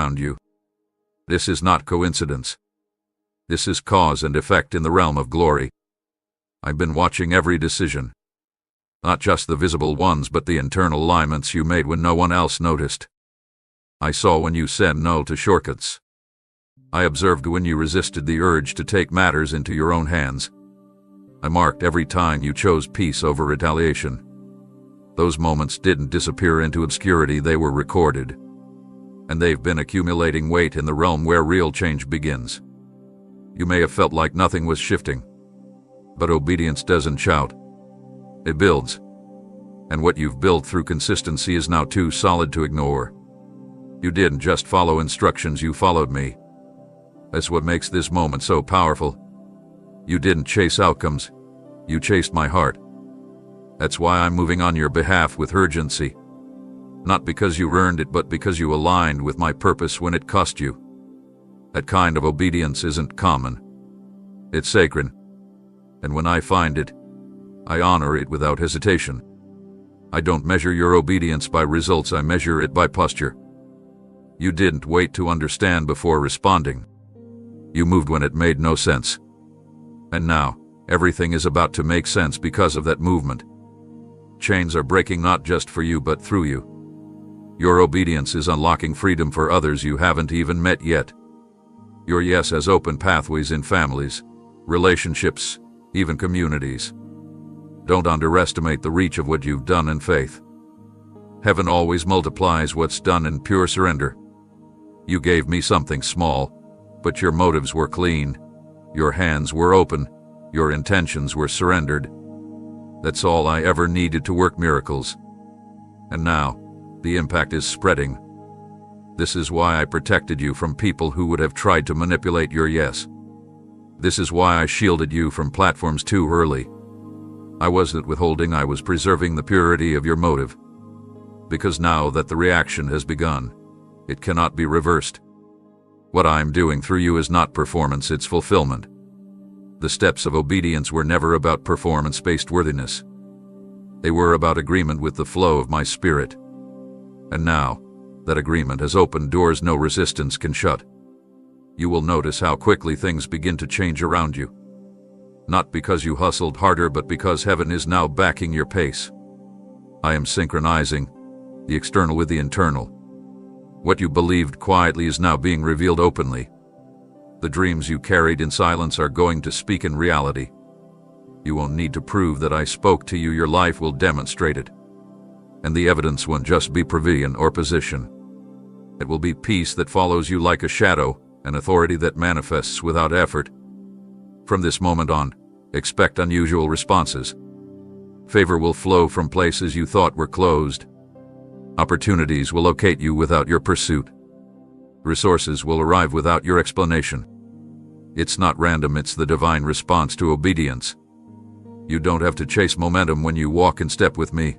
around you. This is not coincidence. This is cause and effect in the realm of glory. I've been watching every decision. Not just the visible ones, but the internal alignments you made when no one else noticed. I saw when you said no to shortcuts. I observed when you resisted the urge to take matters into your own hands. I marked every time you chose peace over retaliation. Those moments didn't disappear into obscurity, they were recorded. And they've been accumulating weight in the realm where real change begins. You may have felt like nothing was shifting. But obedience doesn't shout. It builds. And what you've built through consistency is now too solid to ignore. You didn't just follow instructions, you followed me. That's what makes this moment so powerful. You didn't chase outcomes. You chased my heart. That's why I'm moving on your behalf with urgency. Not because you earned it, but because you aligned with my purpose when it cost you. That kind of obedience isn't common. It's sacred. And when I find it, I honor it without hesitation. I don't measure your obedience by results, I measure it by posture. You didn't wait to understand before responding. You moved when it made no sense. And now, everything is about to make sense because of that movement. Chains are breaking not just for you but through you. Your obedience is unlocking freedom for others you haven't even met yet. Your yes has opened pathways in families, relationships, even communities. Don't underestimate the reach of what you've done in faith. Heaven always multiplies what's done in pure surrender. You gave me something small, but your motives were clean. Your hands were open. Your intentions were surrendered. That's all I ever needed to work miracles. And now, the impact is spreading. This is why I protected you from people who would have tried to manipulate your yes. This is why I shielded you from platforms too early. I wasn't withholding, I was preserving the purity of your motive. Because now that the reaction has begun, it cannot be reversed. What I'm doing through you is not performance, it's fulfillment. The steps of obedience were never about performance-based worthiness. They were about agreement with the flow of my spirit. And now, that agreement has opened doors no resistance can shut. You will notice how quickly things begin to change around you. Not because you hustled harder, but because heaven is now backing your pace. I am synchronizing the external with the internal. What you believed quietly is now being revealed openly. The dreams you carried in silence are going to speak in reality. You won't need to prove that I spoke to you, your life will demonstrate it. And the evidence won't just be provision or position. It will be peace that follows you like a shadow, an authority that manifests without effort. From this moment on, expect unusual responses. Favor will flow from places you thought were closed. Opportunities will locate you without your pursuit. Resources will arrive without your explanation. It's not random, it's the divine response to obedience. You don't have to chase momentum when you walk in step with me.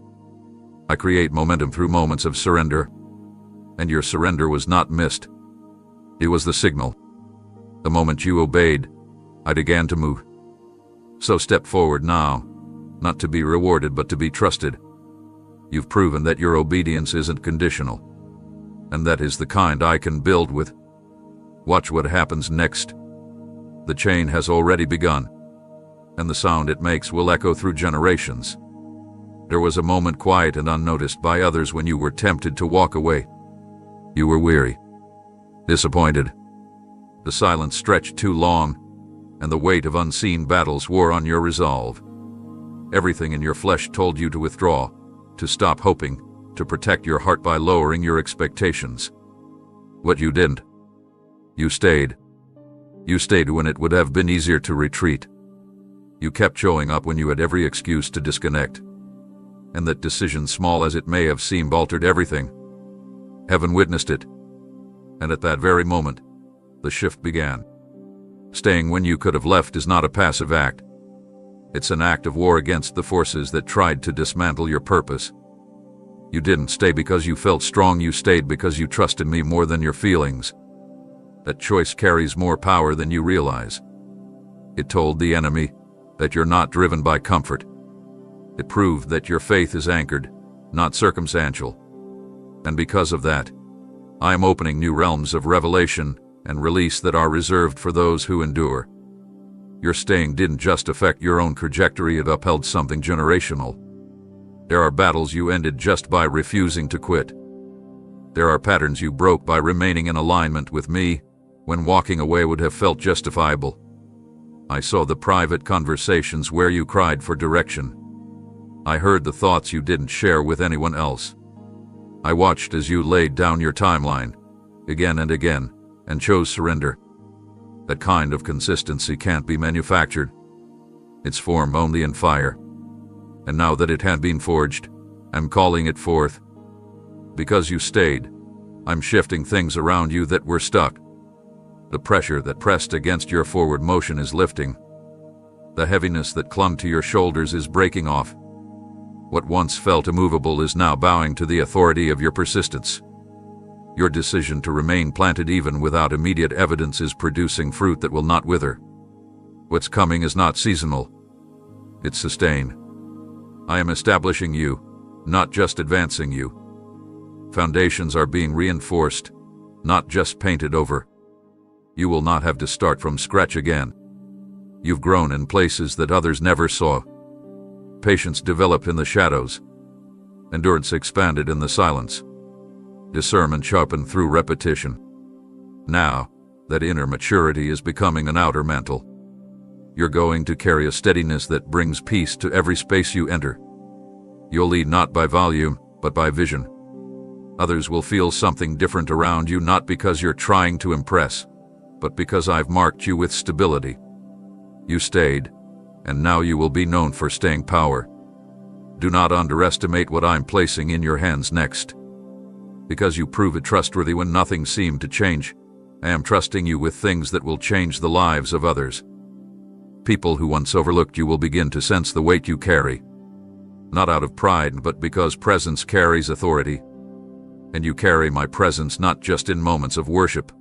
I create momentum through moments of surrender. And your surrender was not missed. It was the signal. The moment you obeyed, I began to move. So step forward now, not to be rewarded but to be trusted. You've proven that your obedience isn't conditional. And that is the kind I can build with. Watch what happens next. The chain has already begun. And the sound it makes will echo through generations. There was a moment quiet and unnoticed by others when you were tempted to walk away. You were weary, disappointed. The silence stretched too long, and the weight of unseen battles wore on your resolve. Everything in your flesh told you to withdraw, to stop hoping, to protect your heart by lowering your expectations. What you didn't. You stayed. You stayed when it would have been easier to retreat. You kept showing up when you had every excuse to disconnect. And that decision, small as it may have seemed, altered everything. Heaven witnessed it. And at that very moment, the shift began. Staying when you could have left is not a passive act. It's an act of war against the forces that tried to dismantle your purpose. You didn't stay because you felt strong, you stayed because you trusted me more than your feelings. That choice carries more power than you realize. It told the enemy that you're not driven by comfort. It proved that your faith is anchored, not circumstantial. And because of that, I am opening new realms of revelation and release that are reserved for those who endure. Your staying didn't just affect your own trajectory, it upheld something generational. There are battles you ended just by refusing to quit. There are patterns you broke by remaining in alignment with me when walking away would have felt justifiable. I saw the private conversations where you cried for direction. I heard the thoughts you didn't share with anyone else. I watched as you laid down your timeline, again and again, and chose surrender. That kind of consistency can't be manufactured. It's formed only in fire. And now that it had been forged, I'm calling it forth. Because you stayed, I'm shifting things around you that were stuck. The pressure that pressed against your forward motion is lifting. The heaviness that clung to your shoulders is breaking off. What once felt immovable is now bowing to the authority of your persistence. Your decision to remain planted even without immediate evidence is producing fruit that will not wither. What's coming is not seasonal. It's sustained. I am establishing you, not just advancing you. Foundations are being reinforced, not just painted over. You will not have to start from scratch again. You've grown in places that others never saw. Patience developed in the shadows. Endurance expanded in the silence. Discernment sharpened through repetition. Now, that inner maturity is becoming an outer mantle. You're going to carry a steadiness that brings peace to every space you enter. You'll lead not by volume, but by vision. Others will feel something different around you, not because you're trying to impress, but because I've marked you with stability. You stayed, and now you will be known for staying power. Do not underestimate what I'm placing in your hands next. Because you prove it trustworthy when nothing seemed to change, I am trusting you with things that will change the lives of others. People who once overlooked you will begin to sense the weight you carry. Not out of pride, but because presence carries authority. And you carry my presence not just in moments of worship,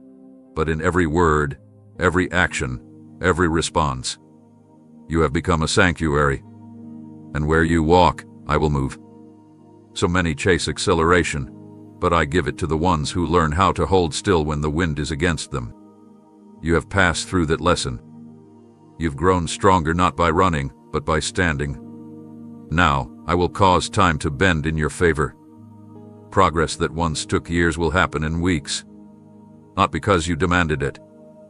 but in every word, every action, every response. You have become a sanctuary. And where you walk, I will move. So many chase acceleration, but I give it to the ones who learn how to hold still when the wind is against them. You have passed through that lesson. You've grown stronger not by running, but by standing. Now, I will cause time to bend in your favor. Progress that once took years will happen in weeks. Not because you demanded it,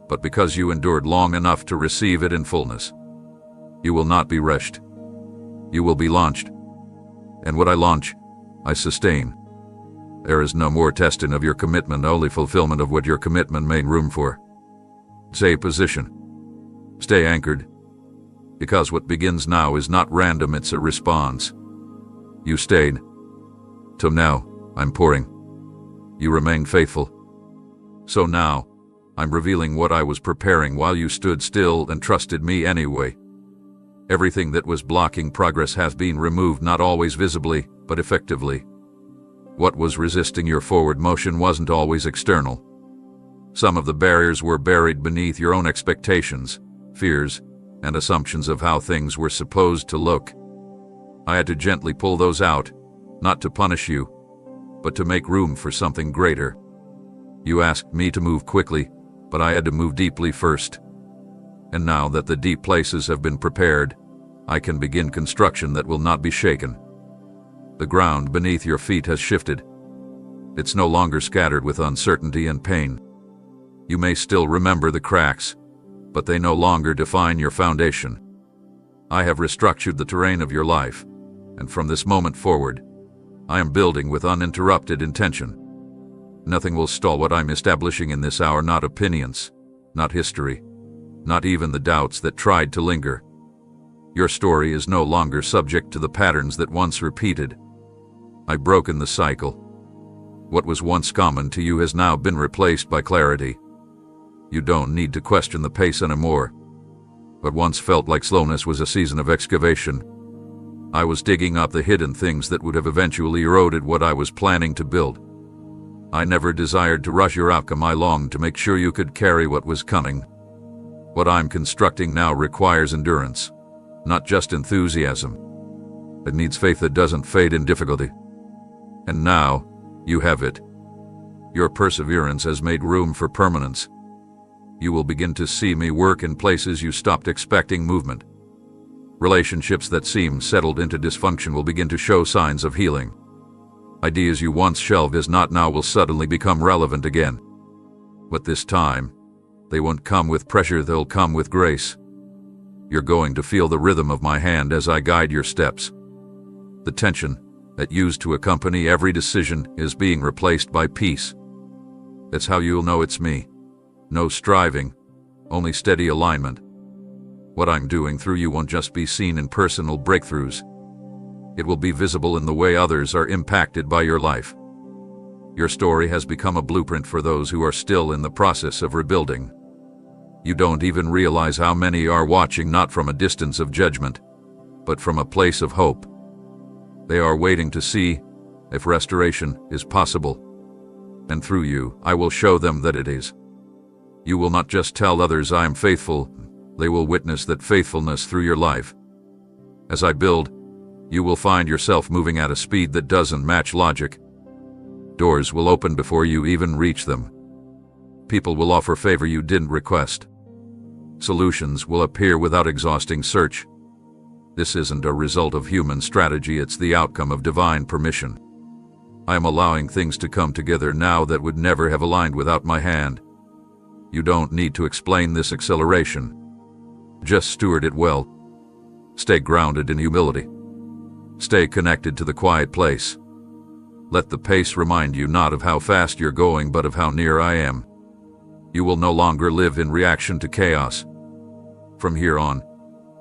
but because you endured long enough to receive it in fullness. You will not be rushed. You will be launched. And what I launch, I sustain. There is no more testing of your commitment, only fulfillment of what your commitment made room for. Stay position. Stay anchored. Because what begins now is not random, it's a response. You stayed. Till now, I'm pouring. You remain faithful. So now, I'm revealing what I was preparing while you stood still and trusted me anyway. Everything that was blocking progress has been removed, not always visibly, but effectively. What was resisting your forward motion wasn't always external. Some of the barriers were buried beneath your own expectations, fears, and assumptions of how things were supposed to look. I had to gently pull those out, not to punish you, but to make room for something greater. You asked me to move quickly, but I had to move deeply first. And now that the deep places have been prepared, I can begin construction that will not be shaken. The ground beneath your feet has shifted. It's no longer scattered with uncertainty and pain. You may still remember the cracks, but they no longer define your foundation. I have restructured the terrain of your life, and from this moment forward, I am building with uninterrupted intention. Nothing will stall what I'm establishing in this hour, not opinions, not history, not even the doubts that tried to linger. Your story is no longer subject to the patterns that once repeated. I've broken the cycle. What was once common to you has now been replaced by clarity. You don't need to question the pace anymore. What once felt like slowness was a season of excavation. I was digging up the hidden things that would have eventually eroded what I was planning to build. I never desired to rush your outcome. I longed to make sure you could carry what was coming. What I'm constructing now requires endurance, not just enthusiasm. It needs faith that doesn't fade in difficulty. And now, you have it. Your perseverance has made room for permanence. You will begin to see me work in places you stopped expecting movement. Relationships that seemed settled into dysfunction will begin to show signs of healing. Ideas you once shelved as not now will suddenly become relevant again. But this time, they won't come with pressure, they'll come with grace. You're going to feel the rhythm of my hand as I guide your steps. The tension that used to accompany every decision is being replaced by peace. That's how you'll know it's me. No striving, only steady alignment. What I'm doing through you won't just be seen in personal breakthroughs. It will be visible in the way others are impacted by your life. Your story has become a blueprint for those who are still in the process of rebuilding. You don't even realize how many are watching not from a distance of judgment, but from a place of hope. They are waiting to see if restoration is possible. And through you, I will show them that it is. You will not just tell others I am faithful, they will witness that faithfulness through your life. As I build, you will find yourself moving at a speed that doesn't match logic. Doors will open before you even reach them. People will offer favor you didn't request. Solutions will appear without exhausting search. This isn't a result of human strategy, it's the outcome of divine permission. I am allowing things to come together now that would never have aligned without my hand. You don't need to explain this acceleration. Just steward it well. Stay grounded in humility. Stay connected to the quiet place. Let the pace remind you not of how fast you're going, but of how near I am. You will no longer live in reaction to chaos. From here on,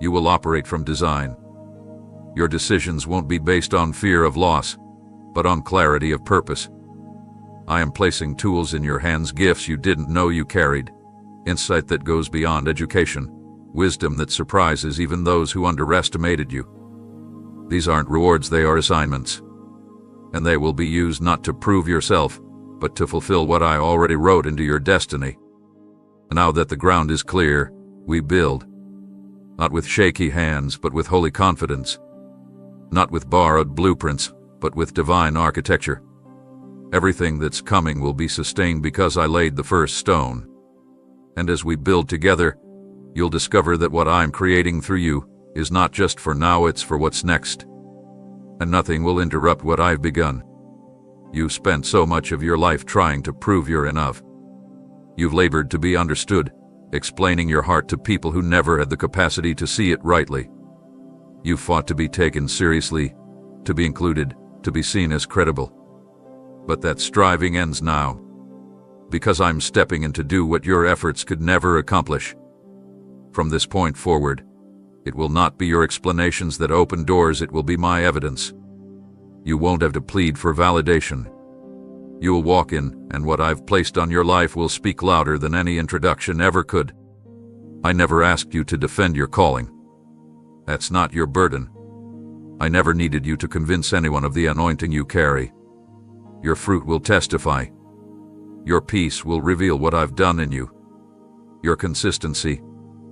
you will operate from design. Your decisions won't be based on fear of loss, but on clarity of purpose. I am placing tools in your hands, gifts you didn't know you carried, insight that goes beyond education, wisdom that surprises even those who underestimated you. These aren't rewards, they are assignments. And they will be used not to prove yourself, but to fulfill what I already wrote into your destiny. Now that the ground is clear, we build. Not with shaky hands, but with holy confidence. Not with borrowed blueprints, but with divine architecture. Everything that's coming will be sustained because I laid the first stone. And as we build together, you'll discover that what I'm creating through you is not just for now, it's for what's next. And nothing will interrupt what I've begun. You've spent so much of your life trying to prove you're enough. You've labored to be understood, explaining your heart to people who never had the capacity to see it rightly. You've fought to be taken seriously, to be included, to be seen as credible. But that striving ends now, because I'm stepping in to do what your efforts could never accomplish. From this point forward, it will not be your explanations that open doors, it will be my evidence. You won't have to plead for validation. You will walk in, and what I've placed on your life will speak louder than any introduction ever could. I never asked you to defend your calling. That's not your burden. I never needed you to convince anyone of the anointing you carry. Your fruit will testify. Your peace will reveal what I've done in you. Your consistency,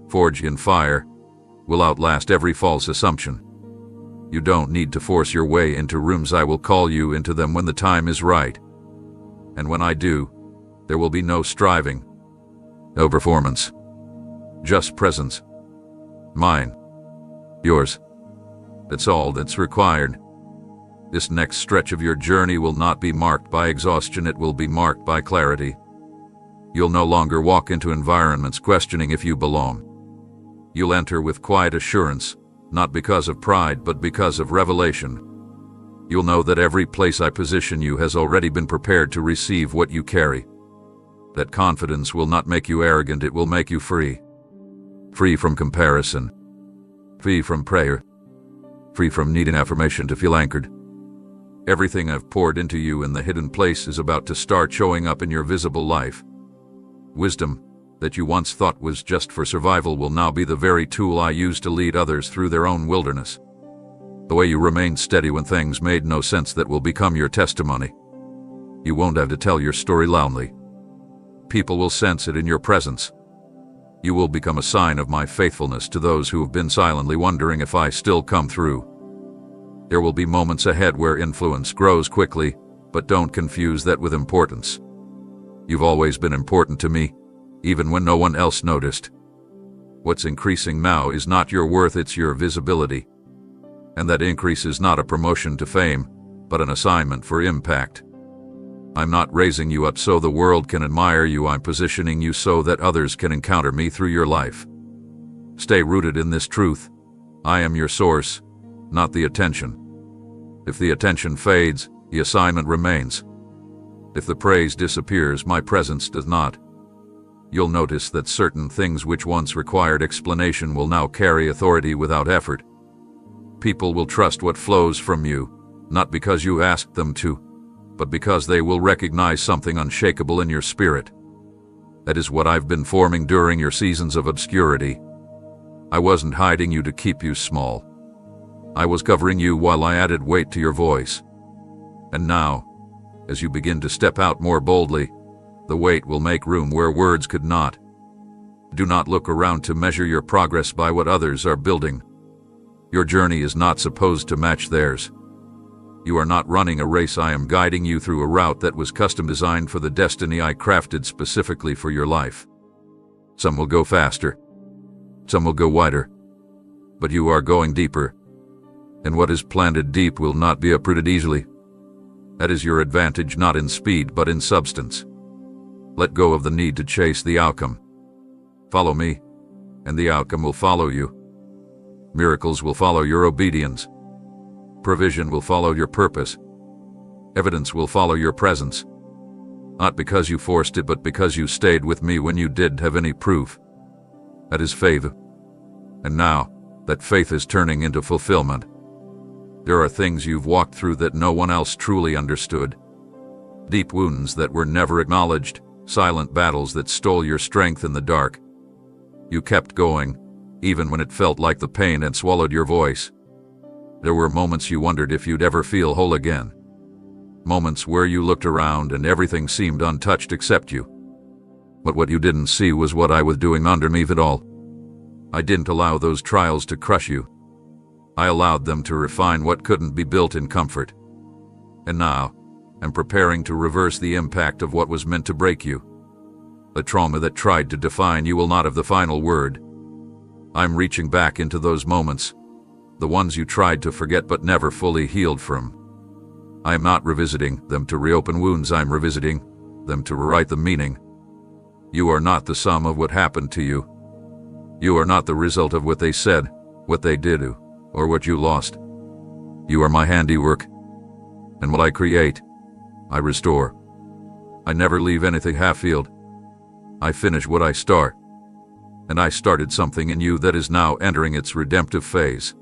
forged in fire, will outlast every false assumption. You don't need to force your way into rooms, I will call you into them when the time is right. And when I do, there will be no striving, no performance, just presence. Mine, yours. That's all that's required. This next stretch of your journey will not be marked by exhaustion, it will be marked by clarity. You'll no longer walk into environments questioning if you belong. You'll enter with quiet assurance, not because of pride, but because of revelation. You'll know that every place I position you has already been prepared to receive what you carry. That confidence will not make you arrogant, it will make you free. Free from comparison. Free from prayer. Free from needing affirmation to feel anchored. Everything I've poured into you in the hidden place is about to start showing up in your visible life. Wisdom that you once thought was just for survival will now be the very tool I use to lead others through their own wilderness. The way you remained steady when things made no sense, that will become your testimony. You won't have to tell your story loudly. People will sense it in your presence. You will become a sign of my faithfulness to those who have been silently wondering if I still come through. There will be moments ahead where influence grows quickly, but don't confuse that with importance. You've always been important to me, even when no one else noticed. What's increasing now is not your worth, it's your visibility. And that increase is not a promotion to fame, but an assignment for impact. I'm not raising you up so the world can admire you, I'm positioning you so that others can encounter me through your life. Stay rooted in this truth. I am your source, not the attention. If the attention fades, the assignment remains. If the praise disappears, my presence does not. You'll notice that certain things which once required explanation will now carry authority without effort. People will trust what flows from you, not because you asked them to, but because they will recognize something unshakable in your spirit. That is what I've been forming during your seasons of obscurity. I wasn't hiding you to keep you small. I was covering you while I added weight to your voice. And now, as you begin to step out more boldly, the weight will make room where words could not. Do not look around to measure your progress by what others are building. Your journey is not supposed to match theirs. You are not running a race. I am guiding you through a route that was custom designed for the destiny I crafted specifically for your life. Some will go faster. Some will go wider. But you are going deeper. And what is planted deep will not be uprooted easily. That is your advantage, not in speed but in substance. Let go of the need to chase the outcome. Follow me, and the outcome will follow you. Miracles will follow your obedience. Provision will follow your purpose. Evidence will follow your presence. Not because you forced it, but because you stayed with me when you didn't have any proof. That is faith. And now, that faith is turning into fulfillment. There are things you've walked through that no one else truly understood. Deep wounds that were never acknowledged, silent battles that stole your strength in the dark. You kept going, even when it felt like the pain had swallowed your voice. There were moments you wondered if you'd ever feel whole again. Moments where you looked around and everything seemed untouched except you. But what you didn't see was what I was doing underneath it all. I didn't allow those trials to crush you. I allowed them to refine what couldn't be built in comfort. And now, I'm preparing to reverse the impact of what was meant to break you. The trauma that tried to define you will not have the final word. I'm reaching back into those moments, the ones you tried to forget but never fully healed from. I am not revisiting them to reopen wounds, I'm revisiting them to rewrite the meaning. You are not the sum of what happened to you. You are not the result of what they said, what they did, or what you lost. You are my handiwork, and what I create, I restore. I never leave anything half-healed. I finish what I start. And I started something in you that is now entering its redemptive phase.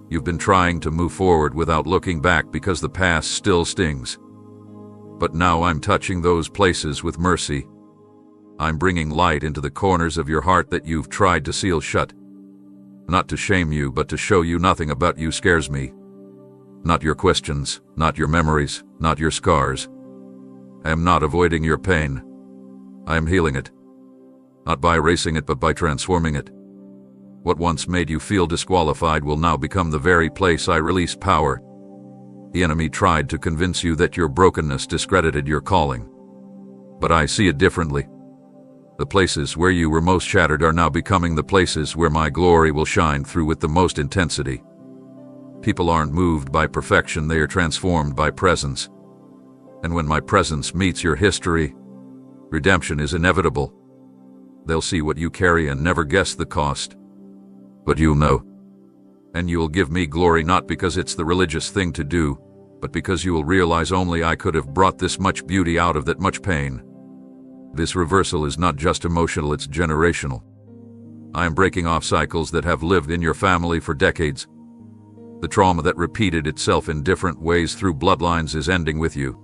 You've been trying to move forward without looking back because the past still stings. But now I'm touching those places with mercy. I'm bringing light into the corners of your heart that you've tried to seal shut. Not to shame you, but to show you nothing about you scares me. Not your questions, not your memories, not your scars. I am not avoiding your pain. I am healing it. Not by erasing it, but by transforming it. What once made you feel disqualified will now become the very place I release power. The enemy tried to convince you that your brokenness discredited your calling. But I see it differently. The places where you were most shattered are now becoming the places where my glory will shine through with the most intensity. People aren't moved by perfection, they are transformed by presence. And when my presence meets your history, redemption is inevitable. They'll see what you carry and never guess the cost. But you'll know. And you'll give me glory not because it's the religious thing to do, but because you will realize only I could have brought this much beauty out of that much pain. This reversal is not just emotional, it's generational. I am breaking off cycles that have lived in your family for decades. The trauma that repeated itself in different ways through bloodlines is ending with you.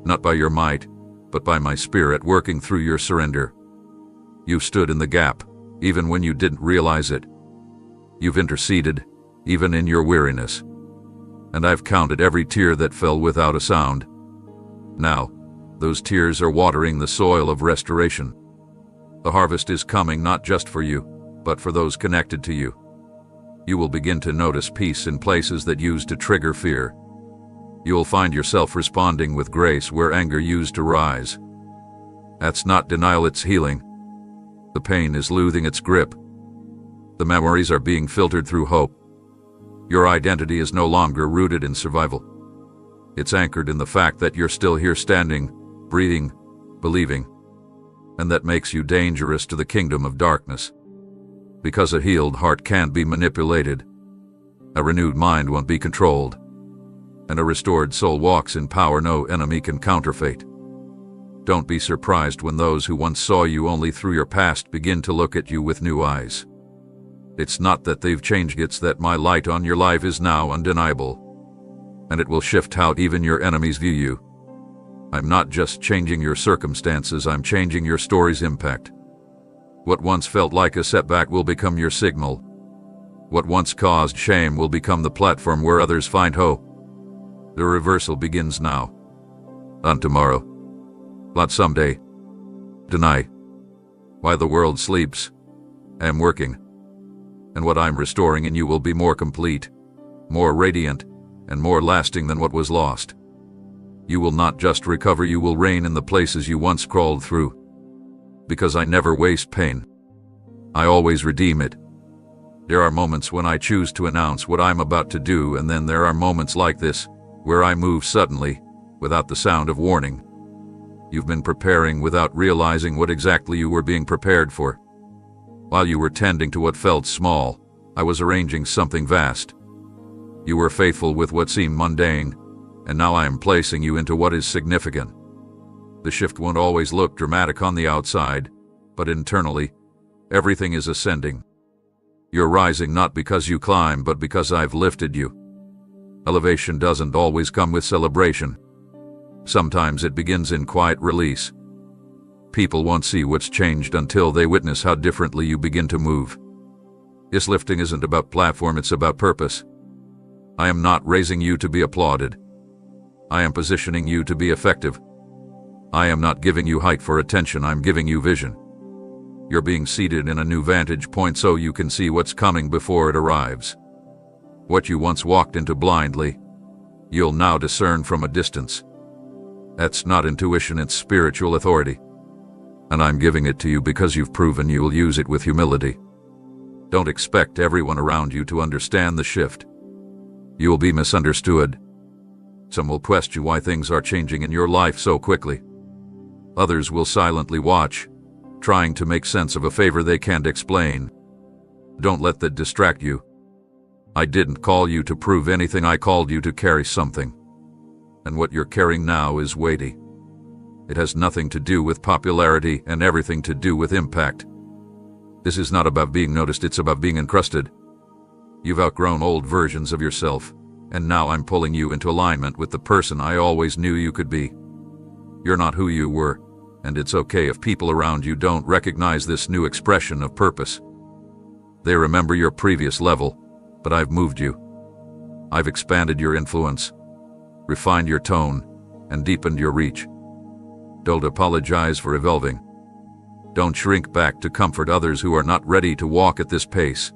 Not by your might, but by my spirit working through your surrender. You've stood in the gap, even when you didn't realize it. You've interceded, even in your weariness. And I've counted every tear that fell without a sound. Now, those tears are watering the soil of restoration. The harvest is coming not just for you, but for those connected to you. You will begin to notice peace in places that used to trigger fear. You will find yourself responding with grace where anger used to rise. That's not denial, it's healing. The pain is loosening its grip. The memories are being filtered through hope. Your identity is no longer rooted in survival. It's anchored in the fact that you're still here, standing, breathing, believing. And that makes you dangerous to the kingdom of darkness. Because a healed heart can't be manipulated. A renewed mind won't be controlled. And a restored soul walks in power no enemy can counterfeit. Don't be surprised when those who once saw you only through your past begin to look at you with new eyes. It's not that they've changed, it's that my light on your life is now undeniable. And it will shift how even your enemies view you. I'm not just changing your circumstances, I'm changing your story's impact. What once felt like a setback will become your signal. What once caused shame will become the platform where others find hope. The reversal begins now. Not tomorrow. Not someday. Tonight. While the world sleeps, I'm working. And what I'm restoring in you will be more complete, more radiant, and more lasting than what was lost. You will not just recover, you will reign in the places you once crawled through. Because I never waste pain. I always redeem it. There are moments when I choose to announce what I'm about to do, and then there are moments like this, where I move suddenly, without the sound of warning. You've been preparing without realizing what exactly you were being prepared for. While you were tending to what felt small, I was arranging something vast. You were faithful with what seemed mundane, and now I am placing you into what is significant. The shift won't always look dramatic on the outside, but internally, everything is ascending. You're rising not because you climb, but because I've lifted you. Elevation doesn't always come with celebration. Sometimes it begins in quiet release. People won't see what's changed until they witness how differently you begin to move. This lifting isn't about platform, it's about purpose. I am not raising you to be applauded. I am positioning you to be effective. I am not giving you height for attention, I'm giving you vision. You're being seated in a new vantage point so you can see what's coming before it arrives. What you once walked into blindly, you'll now discern from a distance. That's not intuition, it's spiritual authority. And I'm giving it to you because you've proven you'll use it with humility. Don't expect everyone around you to understand the shift. You will be misunderstood. Some will question why things are changing in your life so quickly. Others will silently watch, trying to make sense of a favor they can't explain. Don't let that distract you. I didn't call you to prove anything, I called you to carry something. And what you're carrying now is weighty. It has nothing to do with popularity and everything to do with impact. This is not about being noticed, it's about being encrusted. You've outgrown old versions of yourself, and now I'm pulling you into alignment with the person I always knew you could be. You're not who you were, and it's okay if people around you don't recognize this new expression of purpose. They remember your previous level, but I've moved you. I've expanded your influence, refined your tone, and deepened your reach. Don't apologize for evolving. Don't shrink back to comfort others who are not ready to walk at this pace.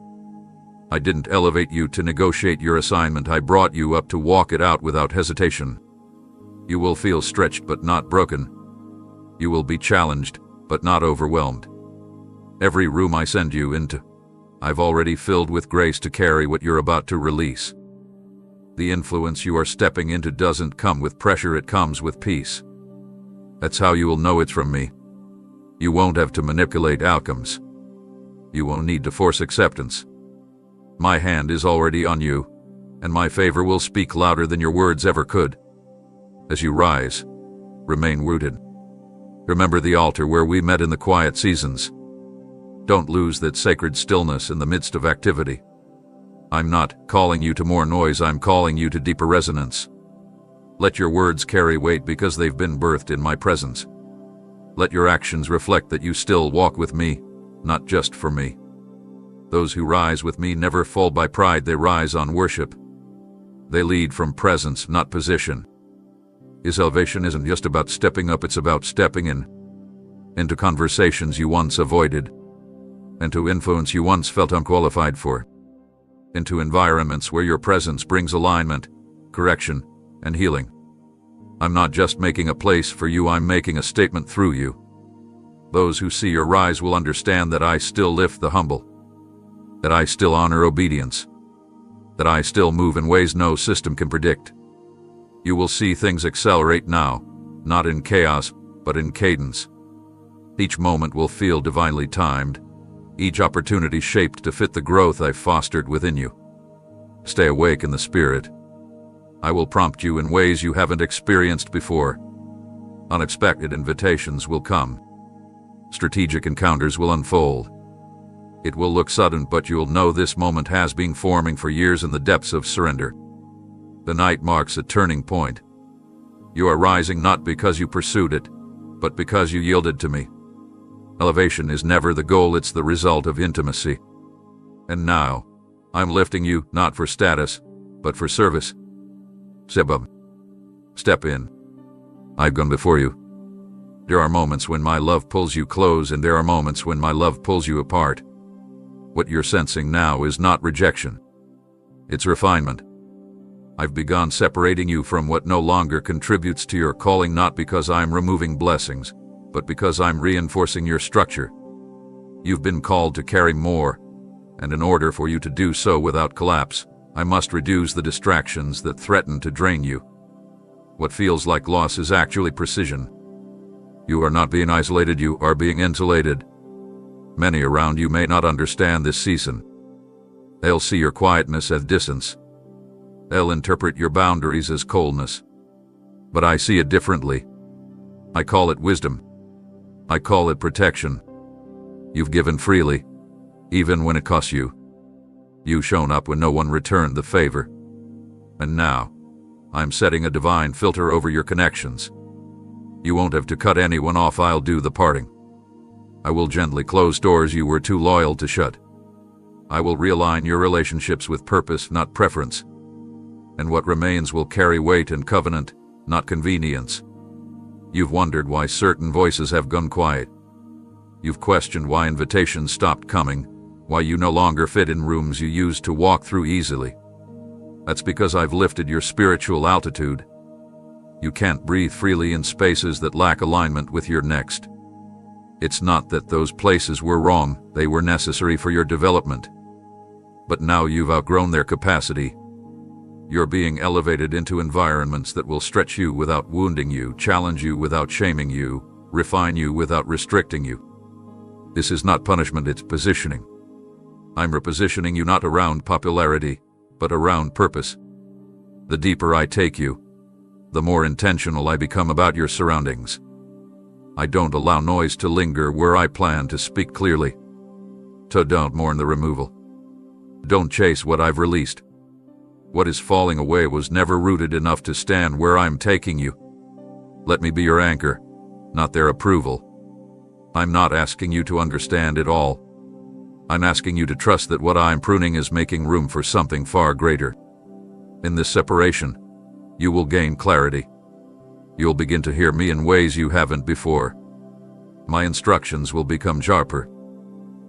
I didn't elevate you to negotiate your assignment, I brought you up to walk it out without hesitation. You will feel stretched but not broken. You will be challenged but not overwhelmed. Every room I send you into, I've already filled with grace to carry what you're about to release. The influence you are stepping into doesn't come with pressure, it comes with peace. That's how you will know it's from me. You won't have to manipulate outcomes. You won't need to force acceptance. My hand is already on you, and my favor will speak louder than your words ever could. As you rise, remain rooted. Remember the altar where we met in the quiet seasons. Don't lose that sacred stillness in the midst of activity. I'm not calling you to more noise, I'm calling you to deeper resonance. Let your words carry weight because they've been birthed in my presence. Let your actions reflect that you still walk with me, not just for me. Those who rise with me never fall by pride, they rise on worship. They lead from presence, not position. His elevation isn't just about stepping up, it's about stepping into conversations you once avoided, into influence you once felt unqualified for, into environments where your presence brings alignment, correction, and healing. I'm not just making a place for you, I'm making a statement through you. Those who see your rise will understand that I still lift the humble, that I still honor obedience, that I still move in ways no system can predict. You will see things accelerate now, not in chaos, but in cadence. Each moment will feel divinely timed, each opportunity shaped to fit the growth I've fostered within you. Stay awake in the Spirit. I will prompt you in ways you haven't experienced before. Unexpected invitations will come. Strategic encounters will unfold. It will look sudden, but you'll know this moment has been forming for years in the depths of surrender. The night marks a turning point. You are rising not because you pursued it, but because you yielded to me. Elevation is never the goal, it's the result of intimacy. And now, I'm lifting you, not for status, but for service. Sebub. Step in. I've gone before you. There are moments when my love pulls you close, and there are moments when my love pulls you apart. What you're sensing now is not rejection. It's refinement. I've begun separating you from what no longer contributes to your calling, not because I'm removing blessings, but because I'm reinforcing your structure. You've been called to carry more, and in order for you to do so without collapse, I must reduce the distractions that threaten to drain you. What feels like loss is actually precision. You are not being isolated, you are being insulated. Many around you may not understand this season. They'll see your quietness as distance. They'll interpret your boundaries as coldness. But I see it differently. I call it wisdom. I call it protection. You've given freely, even when it costs you. You've shown up when no one returned the favor. And now, I'm setting a divine filter over your connections. You won't have to cut anyone off, I'll do the parting. I will gently close doors you were too loyal to shut. I will realign your relationships with purpose, not preference. And what remains will carry weight and covenant, not convenience. You've wondered why certain voices have gone quiet. You've questioned why invitations stopped coming, why you no longer fit in rooms you used to walk through easily. That's because I've lifted your spiritual altitude. You can't breathe freely in spaces that lack alignment with your next. It's not that those places were wrong, they were necessary for your development. But now you've outgrown their capacity. You're being elevated into environments that will stretch you without wounding you, challenge you without shaming you, refine you without restricting you. This is not punishment, it's positioning. I'm repositioning you not around popularity, but around purpose. The deeper I take you, the more intentional I become about your surroundings. I don't allow noise to linger where I plan to speak clearly. So don't mourn the removal. Don't chase what I've released. What is falling away was never rooted enough to stand where I'm taking you. Let me be your anchor, not their approval. I'm not asking you to understand it all. I'm asking you to trust that what I'm pruning is making room for something far greater. In this separation, you will gain clarity. You'll begin to hear me in ways you haven't before. My instructions will become sharper.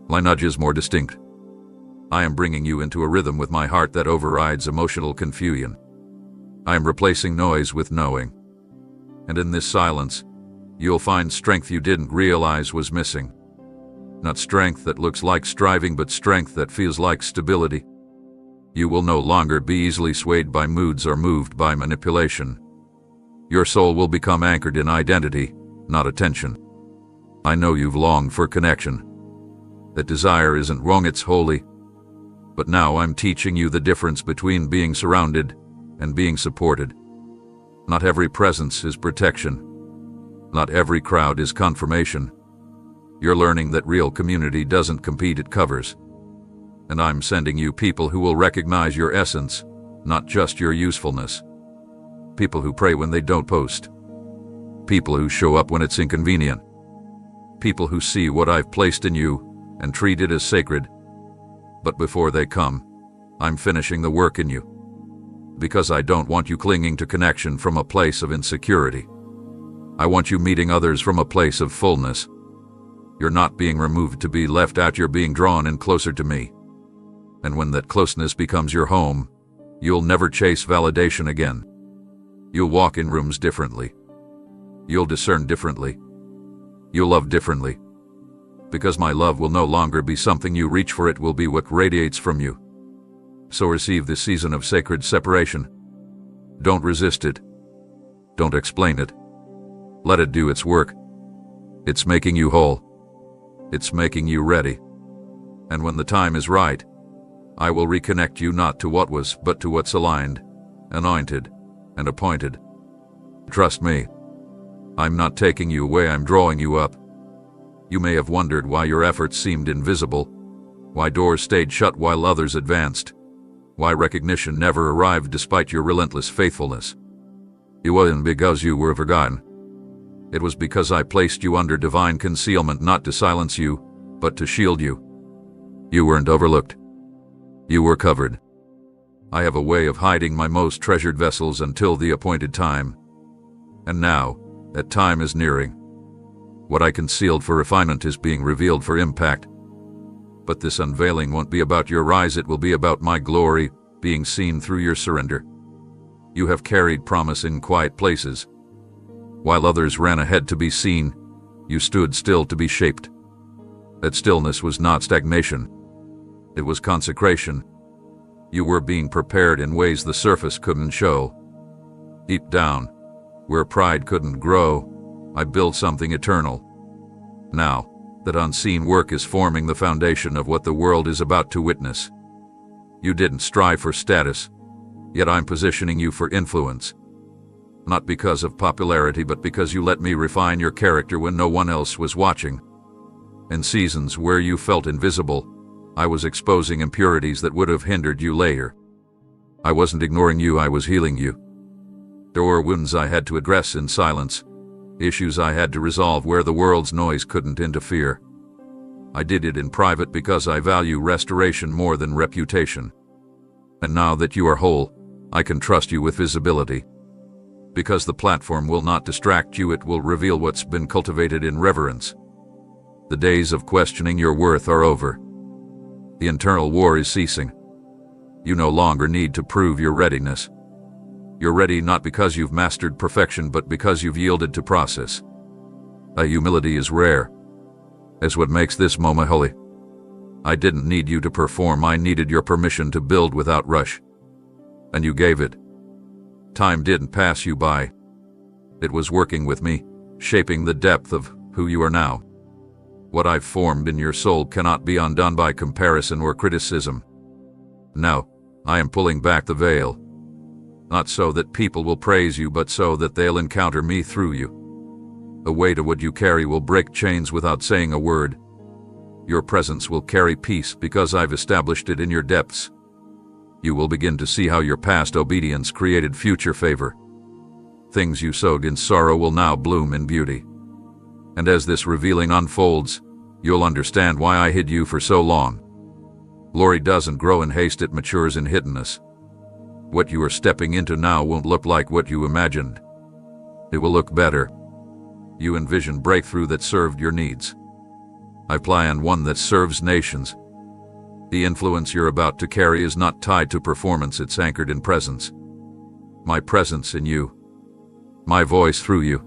My nudges more distinct. I am bringing you into a rhythm with my heart that overrides emotional confusion. I am replacing noise with knowing. And in this silence, you'll find strength you didn't realize was missing. Not strength that looks like striving, but strength that feels like stability. You will no longer be easily swayed by moods or moved by manipulation. Your soul will become anchored in identity, not attention. I know you've longed for connection. That desire isn't wrong, it's holy. But now I'm teaching you the difference between being surrounded and being supported. Not every presence is protection. Not every crowd is confirmation. You're learning that real community doesn't compete, it covers. And I'm sending you people who will recognize your essence, not just your usefulness. People who pray when they don't post. People who show up when it's inconvenient. People who see what I've placed in you and treat it as sacred. But before they come, I'm finishing the work in you. Because I don't want you clinging to connection from a place of insecurity. I want you meeting others from a place of fullness. You're not being removed to be left out, you're being drawn in closer to me. And when that closeness becomes your home, you'll never chase validation again. You'll walk in rooms differently. You'll discern differently. You'll love differently. Because my love will no longer be something you reach for, it will be what radiates from you. So receive this season of sacred separation. Don't resist it. Don't explain it. Let it do its work. It's making you whole. It's making you ready. And when the time is right, I will reconnect you not to what was, but to what's aligned, anointed, and appointed. Trust me. I'm not taking you away, I'm drawing you up. You may have wondered why your efforts seemed invisible, why doors stayed shut while others advanced, why recognition never arrived despite your relentless faithfulness. It wasn't because you were forgotten. It was because I placed you under divine concealment, not to silence you, but to shield you. You weren't overlooked. You were covered. I have a way of hiding my most treasured vessels until the appointed time. And now, that time is nearing. What I concealed for refinement is being revealed for impact. But this unveiling won't be about your rise, it will be about my glory being seen through your surrender. You have carried promise in quiet places. While others ran ahead to be seen, you stood still to be shaped. That stillness was not stagnation. It was consecration. You were being prepared in ways the surface couldn't show. Deep down, where pride couldn't grow, I built something eternal. Now, that unseen work is forming the foundation of what the world is about to witness. You didn't strive for status, yet I'm positioning you for influence. Not because of popularity, but because you let me refine your character when no one else was watching. In seasons where you felt invisible, I was exposing impurities that would have hindered you later. I wasn't ignoring you, I was healing you. There were wounds I had to address in silence, issues I had to resolve where the world's noise couldn't interfere. I did it in private because I value restoration more than reputation. And now that you are whole, I can trust you with visibility. Because the platform will not distract you, it will reveal what's been cultivated in reverence. The days of questioning your worth are over. The internal war is ceasing. You no longer need to prove your readiness. You're ready not because you've mastered perfection, but because you've yielded to process. Humility is rare. It's what makes this moment holy. I didn't need you to perform, I needed your permission to build without rush. And you gave it. Time didn't pass you by. It was working with me, shaping the depth of who you are now. What I've formed in your soul cannot be undone by comparison or criticism. Now, I am pulling back the veil. Not so that people will praise you, but so that they'll encounter me through you. The weight of what you carry will break chains without saying a word. Your presence will carry peace because I've established it in your depths. You will begin to see how your past obedience created future favor. Things you sowed in sorrow will now bloom in beauty. And as this revealing unfolds, you'll understand why I hid you for so long. Glory doesn't grow in haste, it matures in hiddenness. What you are stepping into now won't look like what you imagined. It will look better. You envision breakthrough that served your needs. I plan one that serves nations. The influence you're about to carry is not tied to performance, it's anchored in presence. My presence in you. My voice through you.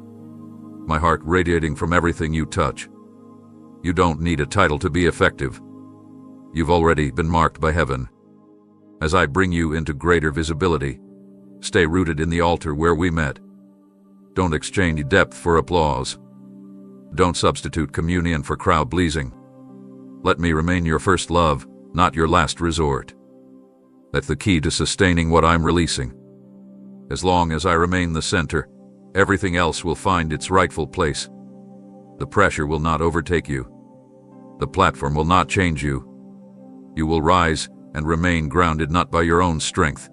My heart radiating from everything you touch. You don't need a title to be effective. You've already been marked by heaven. As I bring you into greater visibility, stay rooted in the altar where we met. Don't exchange depth for applause. Don't substitute communion for crowd pleasing. Let me remain your first love, not your last resort. That's the key to sustaining what I'm releasing. As long as I remain the center, everything else will find its rightful place. The pressure will not overtake you. The platform will not change you. You will rise and remain grounded not by your own strength,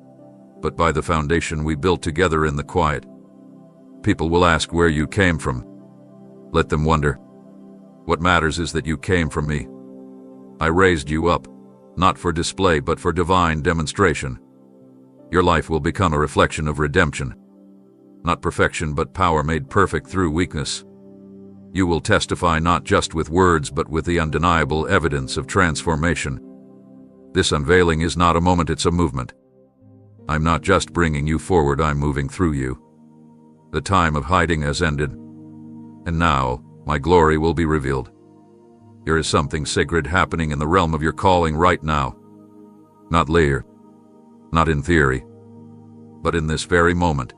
but by the foundation we built together in the quiet. People will ask where you came from. Let them wonder. What matters is that you came from me. I raised you up, not for display but for divine demonstration. Your life will become a reflection of redemption. Not perfection but power made perfect through weakness. You will testify not just with words but with the undeniable evidence of transformation. This unveiling is not a moment, it's a movement. I'm not just bringing you forward, I'm moving through you. The time of hiding has ended, and now my glory will be revealed. There is something sacred happening in the realm of your calling right now. Not later, not in theory, but in this very moment.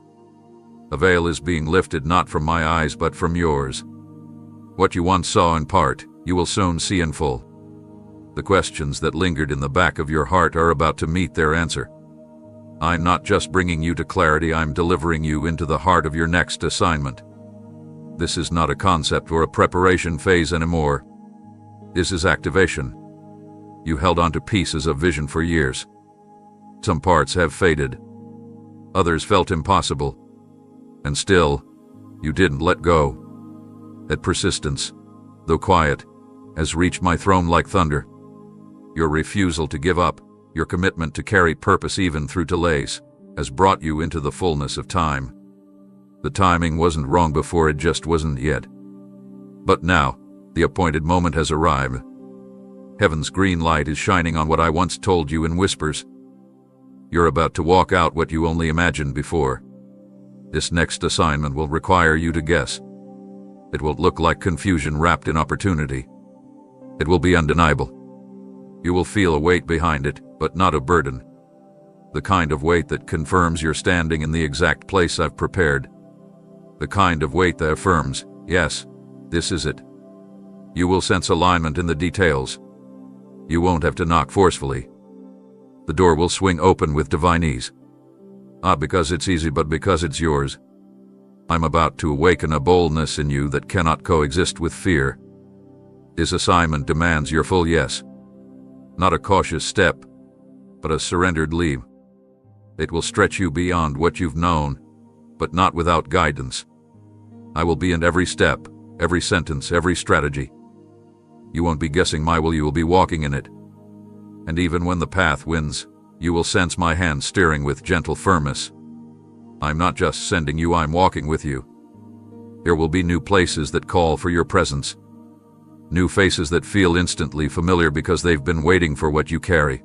A veil is being lifted not from my eyes but from yours. What you once saw in part, you will soon see in full. The questions that lingered in the back of your heart are about to meet their answer. I'm not just bringing you to clarity, I'm delivering you into the heart of your next assignment. This is not a concept or a preparation phase anymore. This is activation. You held on to pieces of vision for years. Some parts have faded. Others felt impossible. And still, you didn't let go. That persistence, though quiet, has reached my throne like thunder. Your refusal to give up, your commitment to carry purpose even through delays, has brought you into the fullness of time. The timing wasn't wrong before, it just wasn't yet. But now, the appointed moment has arrived. Heaven's green light is shining on what I once told you in whispers. You're about to walk out what you only imagined before. This next assignment will require you to guess. It will look like confusion wrapped in opportunity. It will be undeniable. You will feel a weight behind it, but not a burden. The kind of weight that confirms you're standing in the exact place I've prepared. The kind of weight that affirms, yes, this is it. You will sense alignment in the details. You won't have to knock forcefully. The door will swing open with divine ease. Not because it's easy, but because it's yours. I'm about to awaken a boldness in you that cannot coexist with fear. This assignment demands your full yes. Not a cautious step, but a surrendered leap. It will stretch you beyond what you've known, but not without guidance. I will be in every step, every sentence, every strategy. You won't be guessing my will, you will be walking in it. And even when the path wins, you will sense my hand steering with gentle firmness. I'm not just sending you, I'm walking with you. There will be new places that call for your presence. New faces that feel instantly familiar because they've been waiting for what you carry.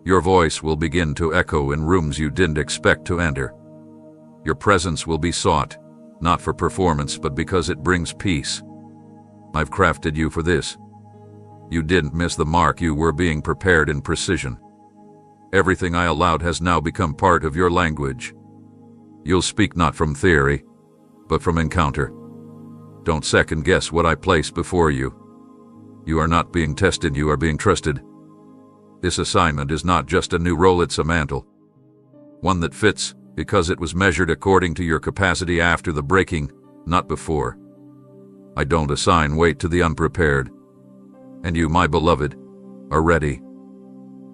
Your voice will begin to echo in rooms you didn't expect to enter. Your presence will be sought, not for performance but because it brings peace. I've crafted you for this. You didn't miss the mark, you were being prepared in precision. Everything I allowed has now become part of your language. You'll speak not from theory, but from encounter. Don't second guess what I place before you. You are not being tested, you are being trusted. This assignment is not just a new role, it's a mantle. One that fits because it was measured according to your capacity after the breaking, not before. I don't assign weight to the unprepared. And you, my beloved, are ready.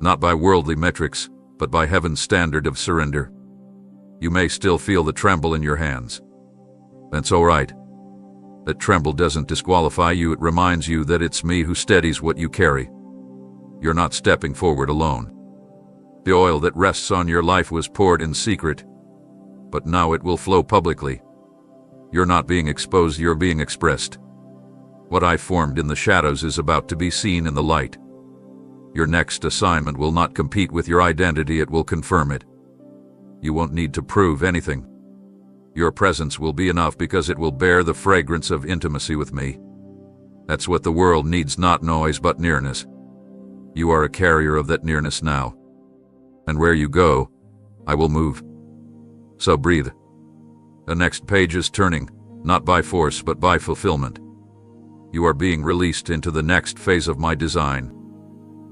Not by worldly metrics, but by heaven's standard of surrender. You may still feel the tremble in your hands. That's all right. That tremble doesn't disqualify you, it reminds you that it's me who steadies what you carry. You're not stepping forward alone. The oil that rests on your life was poured in secret, but now it will flow publicly. You're not being exposed, you're being expressed. What I formed in the shadows is about to be seen in the light. Your next assignment will not compete with your identity, it will confirm it. You won't need to prove anything. Your presence will be enough because it will bear the fragrance of intimacy with me. That's what the world needs, not noise but nearness. You are a carrier of that nearness now. And where you go, I will move. So breathe. The next page is turning, not by force but by fulfillment. You are being released into the next phase of my design.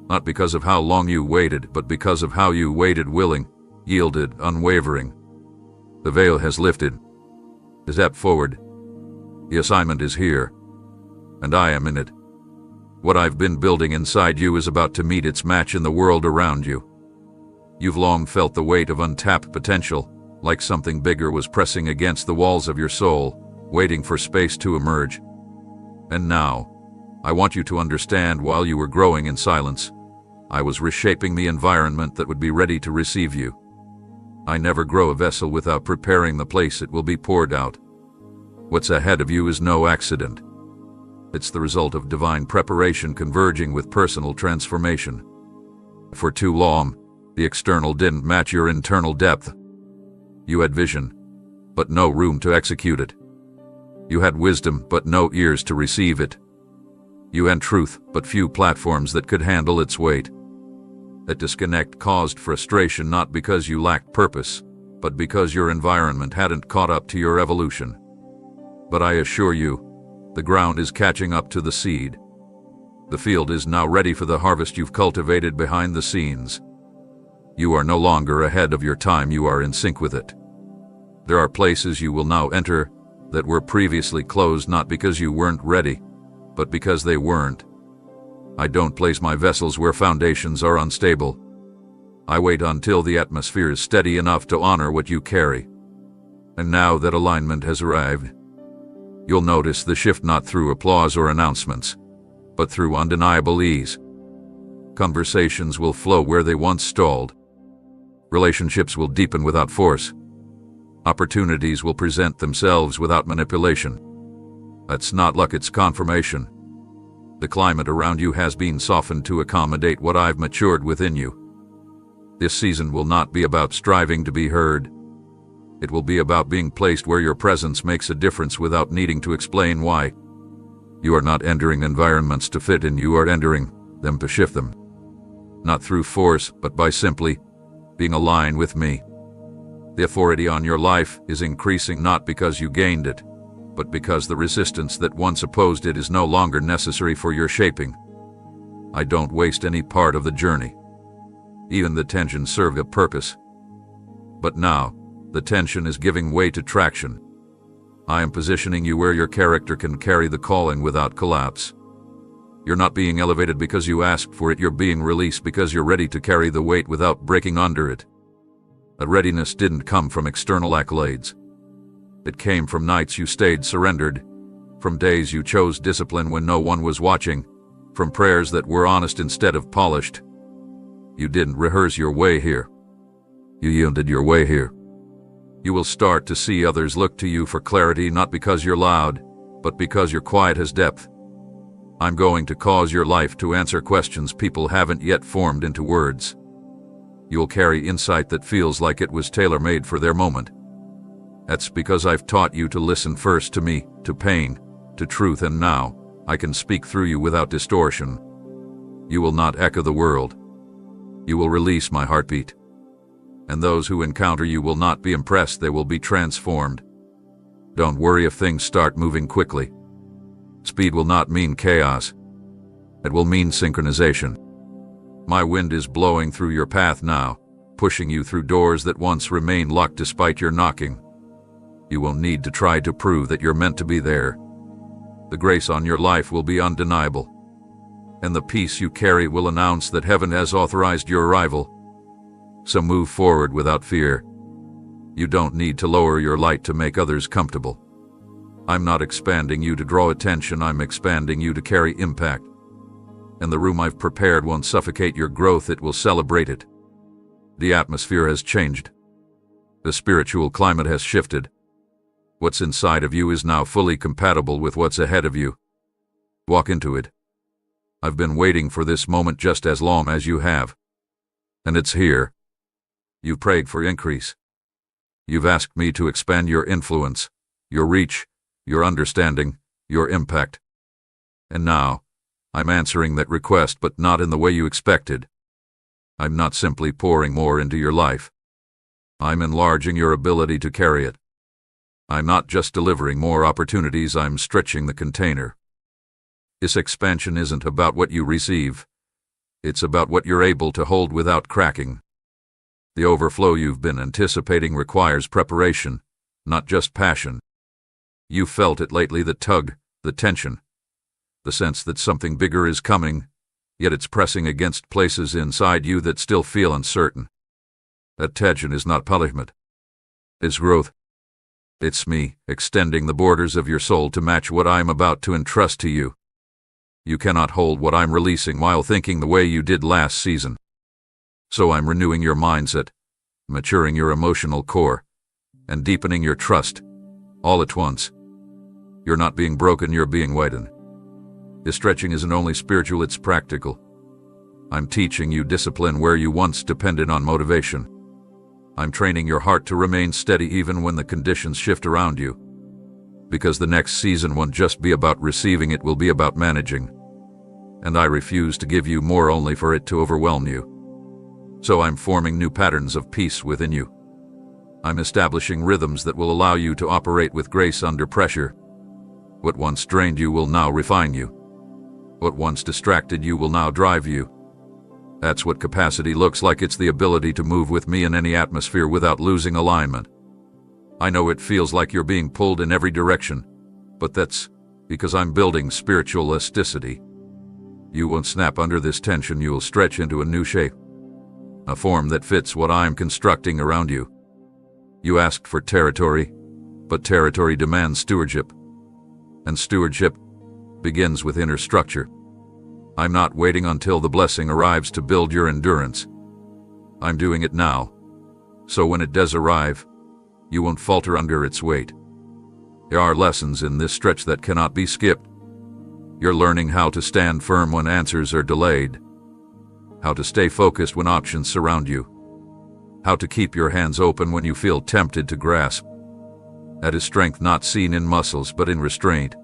Not because of how long you waited, but because of how you waited, willing, yielded, unwavering. The veil has lifted. Step forward. The assignment is here, and I am in it. What I've been building inside you is about to meet its match in the world around you. You've long felt the weight of untapped potential, like something bigger was pressing against the walls of your soul, waiting for space to emerge. And now, I want you to understand, while you were growing in silence, I was reshaping the environment that would be ready to receive you. I never grow a vessel without preparing the place it will be poured out. What's ahead of you is no accident. It's the result of divine preparation converging with personal transformation. For too long, the external didn't match your internal depth. You had vision, but no room to execute it. You had wisdom, but no ears to receive it. You and truth, but few platforms that could handle its weight. That disconnect caused frustration not because you lacked purpose, but because your environment hadn't caught up to your evolution. But I assure you, the ground is catching up to the seed. The field is now ready for the harvest you've cultivated behind the scenes. You are no longer ahead of your time, you are in sync with it. There are places you will now enter that were previously closed not because you weren't ready, but because they weren't. I don't place my vessels where foundations are unstable. I wait until the atmosphere is steady enough to honor what you carry. And now that alignment has arrived, you'll notice the shift not through applause or announcements, but through undeniable ease. Conversations will flow where they once stalled. Relationships will deepen without force. Opportunities will present themselves without manipulation. That's not luck, it's confirmation. The climate around you has been softened to accommodate what I've matured within you. This season will not be about striving to be heard. It will be about being placed where your presence makes a difference without needing to explain why. You are not entering environments to fit in, you are entering them to shift them. Not through force, but by simply being aligned with me. The authority on your life is increasing not because you gained it, but because the resistance that once opposed it is no longer necessary for your shaping. I don't waste any part of the journey. Even the tension served a purpose. But now, the tension is giving way to traction. I am positioning you where your character can carry the calling without collapse. You're not being elevated because you asked for it, you're being released because you're ready to carry the weight without breaking under it. That readiness didn't come from external accolades. It came from nights you stayed surrendered, from days you chose discipline when no one was watching, from prayers that were honest instead of polished. You didn't rehearse your way here. You yielded your way here. You will start to see others look to you for clarity not because you're loud, but because your quiet has depth. I'm going to cause your life to answer questions people haven't yet formed into words. You'll carry insight that feels like it was tailor-made for their moment. That's because I've taught you to listen first to me, to pain, to truth, and now I can speak through you without distortion. You will not echo the world. You will release my heartbeat. And those who encounter you will not be impressed, they will be transformed. Don't worry if things start moving quickly. Speed will not mean chaos. It will mean synchronization. My wind is blowing through your path now, pushing you through doors that once remained locked despite your knocking. You won't need to try to prove that you're meant to be there. The grace on your life will be undeniable. And the peace you carry will announce that heaven has authorized your arrival. So move forward without fear. You don't need to lower your light to make others comfortable. I'm not expanding you to draw attention, I'm expanding you to carry impact. And the room I've prepared won't suffocate your growth, it will celebrate it. The atmosphere has changed. The spiritual climate has shifted. What's inside of you is now fully compatible with what's ahead of you. Walk into it. I've been waiting for this moment just as long as you have. And it's here. You've prayed for increase. You've asked me to expand your influence, your reach, your understanding, your impact. And now, I'm answering that request, but not in the way you expected. I'm not simply pouring more into your life. I'm enlarging your ability to carry it. I'm not just delivering more opportunities, I'm stretching the container. This expansion isn't about what you receive. It's about what you're able to hold without cracking. The overflow you've been anticipating requires preparation, not just passion. You've felt it lately, the tug, the tension, the sense that something bigger is coming, yet it's pressing against places inside you that still feel uncertain. That tension is not punishment. It's growth. It's me, extending the borders of your soul to match what I'm about to entrust to you. You cannot hold what I'm releasing while thinking the way you did last season. So I'm renewing your mindset, maturing your emotional core, and deepening your trust, all at once. You're not being broken, you're being widened. This stretching isn't only spiritual, it's practical. I'm teaching you discipline where you once depended on motivation. I'm training your heart to remain steady even when the conditions shift around you. Because the next season won't just be about receiving, it will be about managing. and I refuse to give you more only for it to overwhelm you. So I'm forming new patterns of peace within you. I'm establishing rhythms that will allow you to operate with grace under pressure. What once drained you will now refine you. What once distracted you will now drive you. That's what capacity looks like. It's the ability to move with me in any atmosphere without losing alignment. I know it feels like you're being pulled in every direction, but that's because I'm building spiritual elasticity. You won't snap under this tension. You'll stretch into a new shape, a form that fits what I'm constructing around you. You asked for territory, but territory demands stewardship, and stewardship begins with inner structure. I'm not waiting until the blessing arrives to build your endurance. I'm doing it now, so when it does arrive, you won't falter under its weight. There are lessons in this stretch that cannot be skipped. You're learning how to stand firm when answers are delayed, how to stay focused when options surround you, how to keep your hands open when you feel tempted to grasp. That is strength not seen in muscles but in restraint.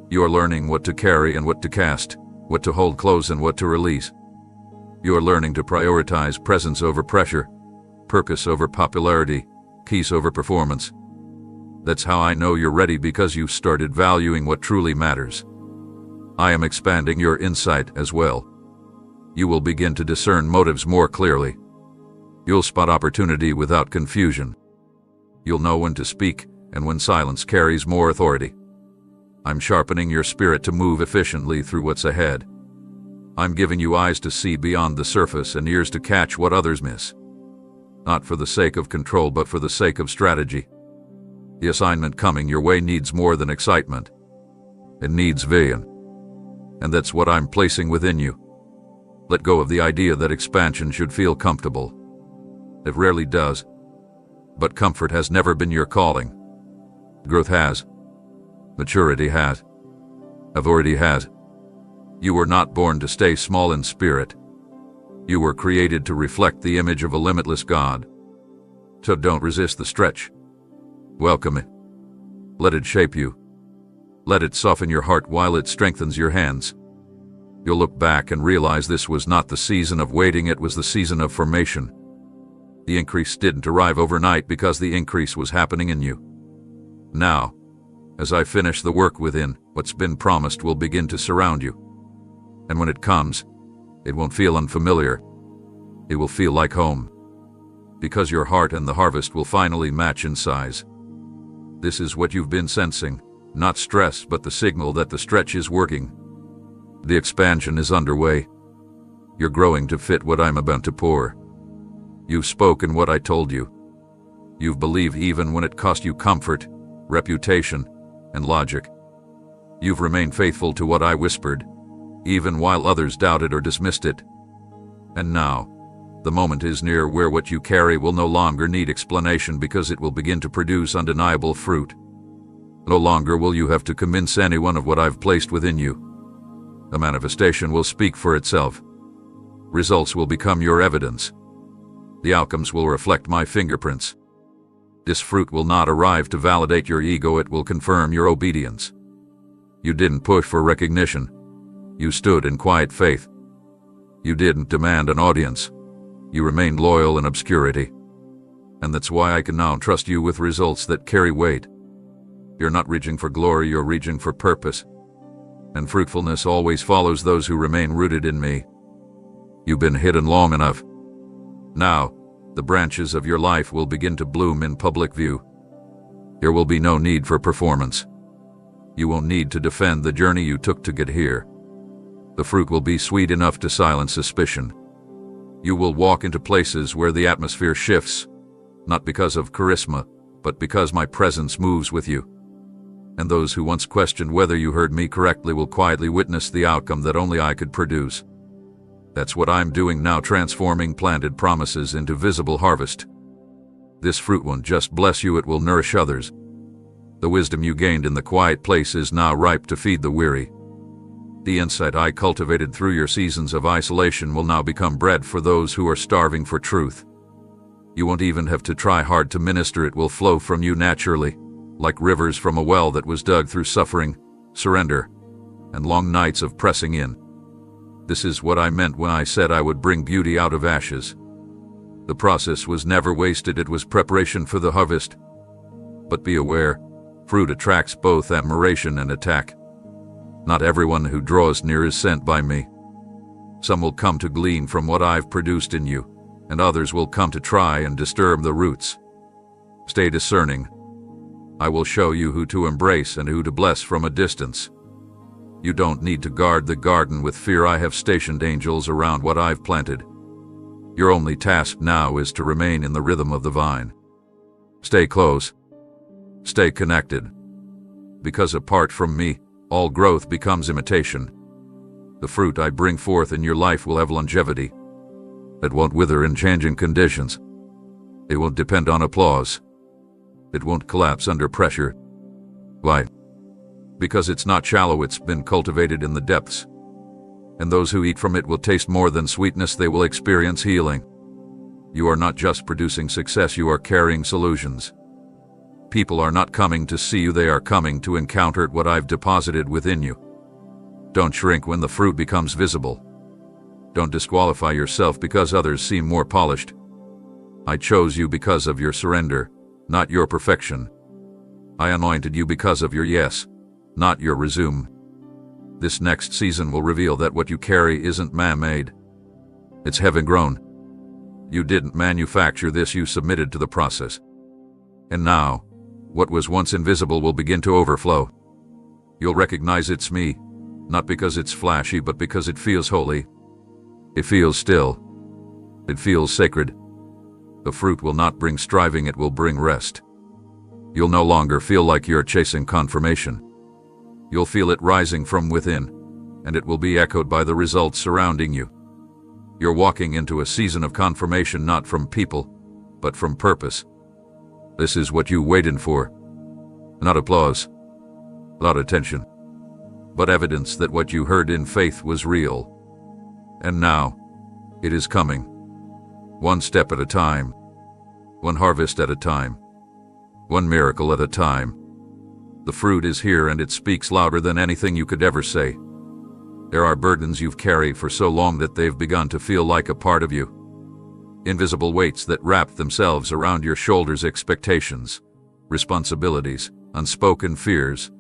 You are learning what to carry and what to cast, what to hold close and what to release. You are learning to prioritize presence over pressure, purpose over popularity, peace over performance. That's how I know you're ready, because you've started valuing what truly matters. I am expanding your insight as well. You will begin to discern motives more clearly. You'll spot opportunity without confusion. You'll know when to speak and when silence carries more authority. I'm sharpening your spirit to move efficiently through what's ahead. I'm giving you eyes to see beyond the surface and ears to catch what others miss. Not for the sake of control, but for the sake of strategy. The assignment coming your way needs more than excitement. It needs vision. And that's what I'm placing within you. Let go of the idea that expansion should feel comfortable. It rarely does. But comfort has never been your calling. Growth has. Maturity has. Authority has. You were not born to stay small in spirit. You were created to reflect the image of a limitless God. So don't resist the stretch. Welcome it. Let it shape you. Let it soften your heart while it strengthens your hands. You'll look back and realize this was not the season of waiting, it was the season of formation. The increase didn't arrive overnight because the increase was happening in you. Now, as I finish the work within, what's been promised will begin to surround you. And when it comes, it won't feel unfamiliar. It will feel like home. Because your heart and the harvest will finally match in size. This is what you've been sensing, not stress, but the signal that the stretch is working. The expansion is underway. You're growing to fit what I'm about to pour. You've spoken what I told you. You've believed even when it cost you comfort, reputation, and logic. You've remained faithful to what I whispered, even while others doubted or dismissed it. And now, the moment is near where what you carry will no longer need explanation, because it will begin to produce undeniable fruit. No longer will you have to convince anyone of what I've placed within you. The manifestation will speak for itself. Results will become your evidence. The outcomes will reflect my fingerprints. This fruit will not arrive to validate your ego, it will confirm your obedience. You didn't push for recognition. You stood in quiet faith. You didn't demand an audience. You remained loyal in obscurity. And that's why I can now trust you with results that carry weight. You're not reaching for glory, you're reaching for purpose. And fruitfulness always follows those who remain rooted in me. You've been hidden long enough. Now, the branches of your life will begin to bloom in public view. There will be no need for performance. You won't need to defend the journey you took to get here. The fruit will be sweet enough to silence suspicion. You will walk into places where the atmosphere shifts, not because of charisma, but because my presence moves with you. And those who once questioned whether you heard me correctly will quietly witness the outcome that only I could produce. That's what I'm doing now, transforming planted promises into visible harvest. This fruit won't just bless you, it will nourish others. The wisdom you gained in the quiet place is now ripe to feed the weary. The insight I cultivated through your seasons of isolation will now become bread for those who are starving for truth. You won't even have to try hard to minister, it will flow from you naturally, like rivers from a well that was dug through suffering, surrender, and long nights of pressing in. This is what I meant when I said I would bring beauty out of ashes. The process was never wasted, it was preparation for the harvest. But be aware, fruit attracts both admiration and attack. Not everyone who draws near is sent by me. Some will come to glean from what I've produced in you, and others will come to try and disturb the roots. Stay discerning. I will show you who to embrace and who to bless from a distance. You don't need to guard the garden with fear. I have stationed angels around what I've planted. Your only task now is to remain in the rhythm of the vine. Stay close. Stay connected. Because apart from me, all growth becomes imitation. The fruit I bring forth in your life will have longevity. It won't wither in changing conditions. It won't depend on applause. It won't collapse under pressure. Why? Because it's not shallow, it's been cultivated in the depths. And those who eat from it will taste more than sweetness, they will experience healing. You are not just producing success, you are carrying solutions. People are not coming to see you, they are coming to encounter what I've deposited within you. Don't shrink when the fruit becomes visible. Don't disqualify yourself because others seem more polished. I chose you because of your surrender, not your perfection. I anointed you because of your yes, not your resume. This next season will reveal that what you carry isn't man-made. It's heaven-grown. You didn't manufacture this, you submitted to the process. And now, what was once invisible will begin to overflow. You'll recognize it's me, not because it's flashy, but because it feels holy. It feels still. It feels sacred. The fruit will not bring striving, it will bring rest. You'll no longer feel like you're chasing confirmation. You'll feel it rising from within, and it will be echoed by the results surrounding you. You're walking into a season of confirmation, not from people, but from purpose. This is what you waited for. Not applause, not attention, but evidence that what you heard in faith was real. And now, it is coming. One step at a time, one harvest at a time, one miracle at a time. The fruit is here and it speaks louder than anything you could ever say. There are burdens you've carried for so long that they've begun to feel like a part of you. Invisible weights that wrap themselves around your shoulders, expectations, responsibilities, unspoken fears,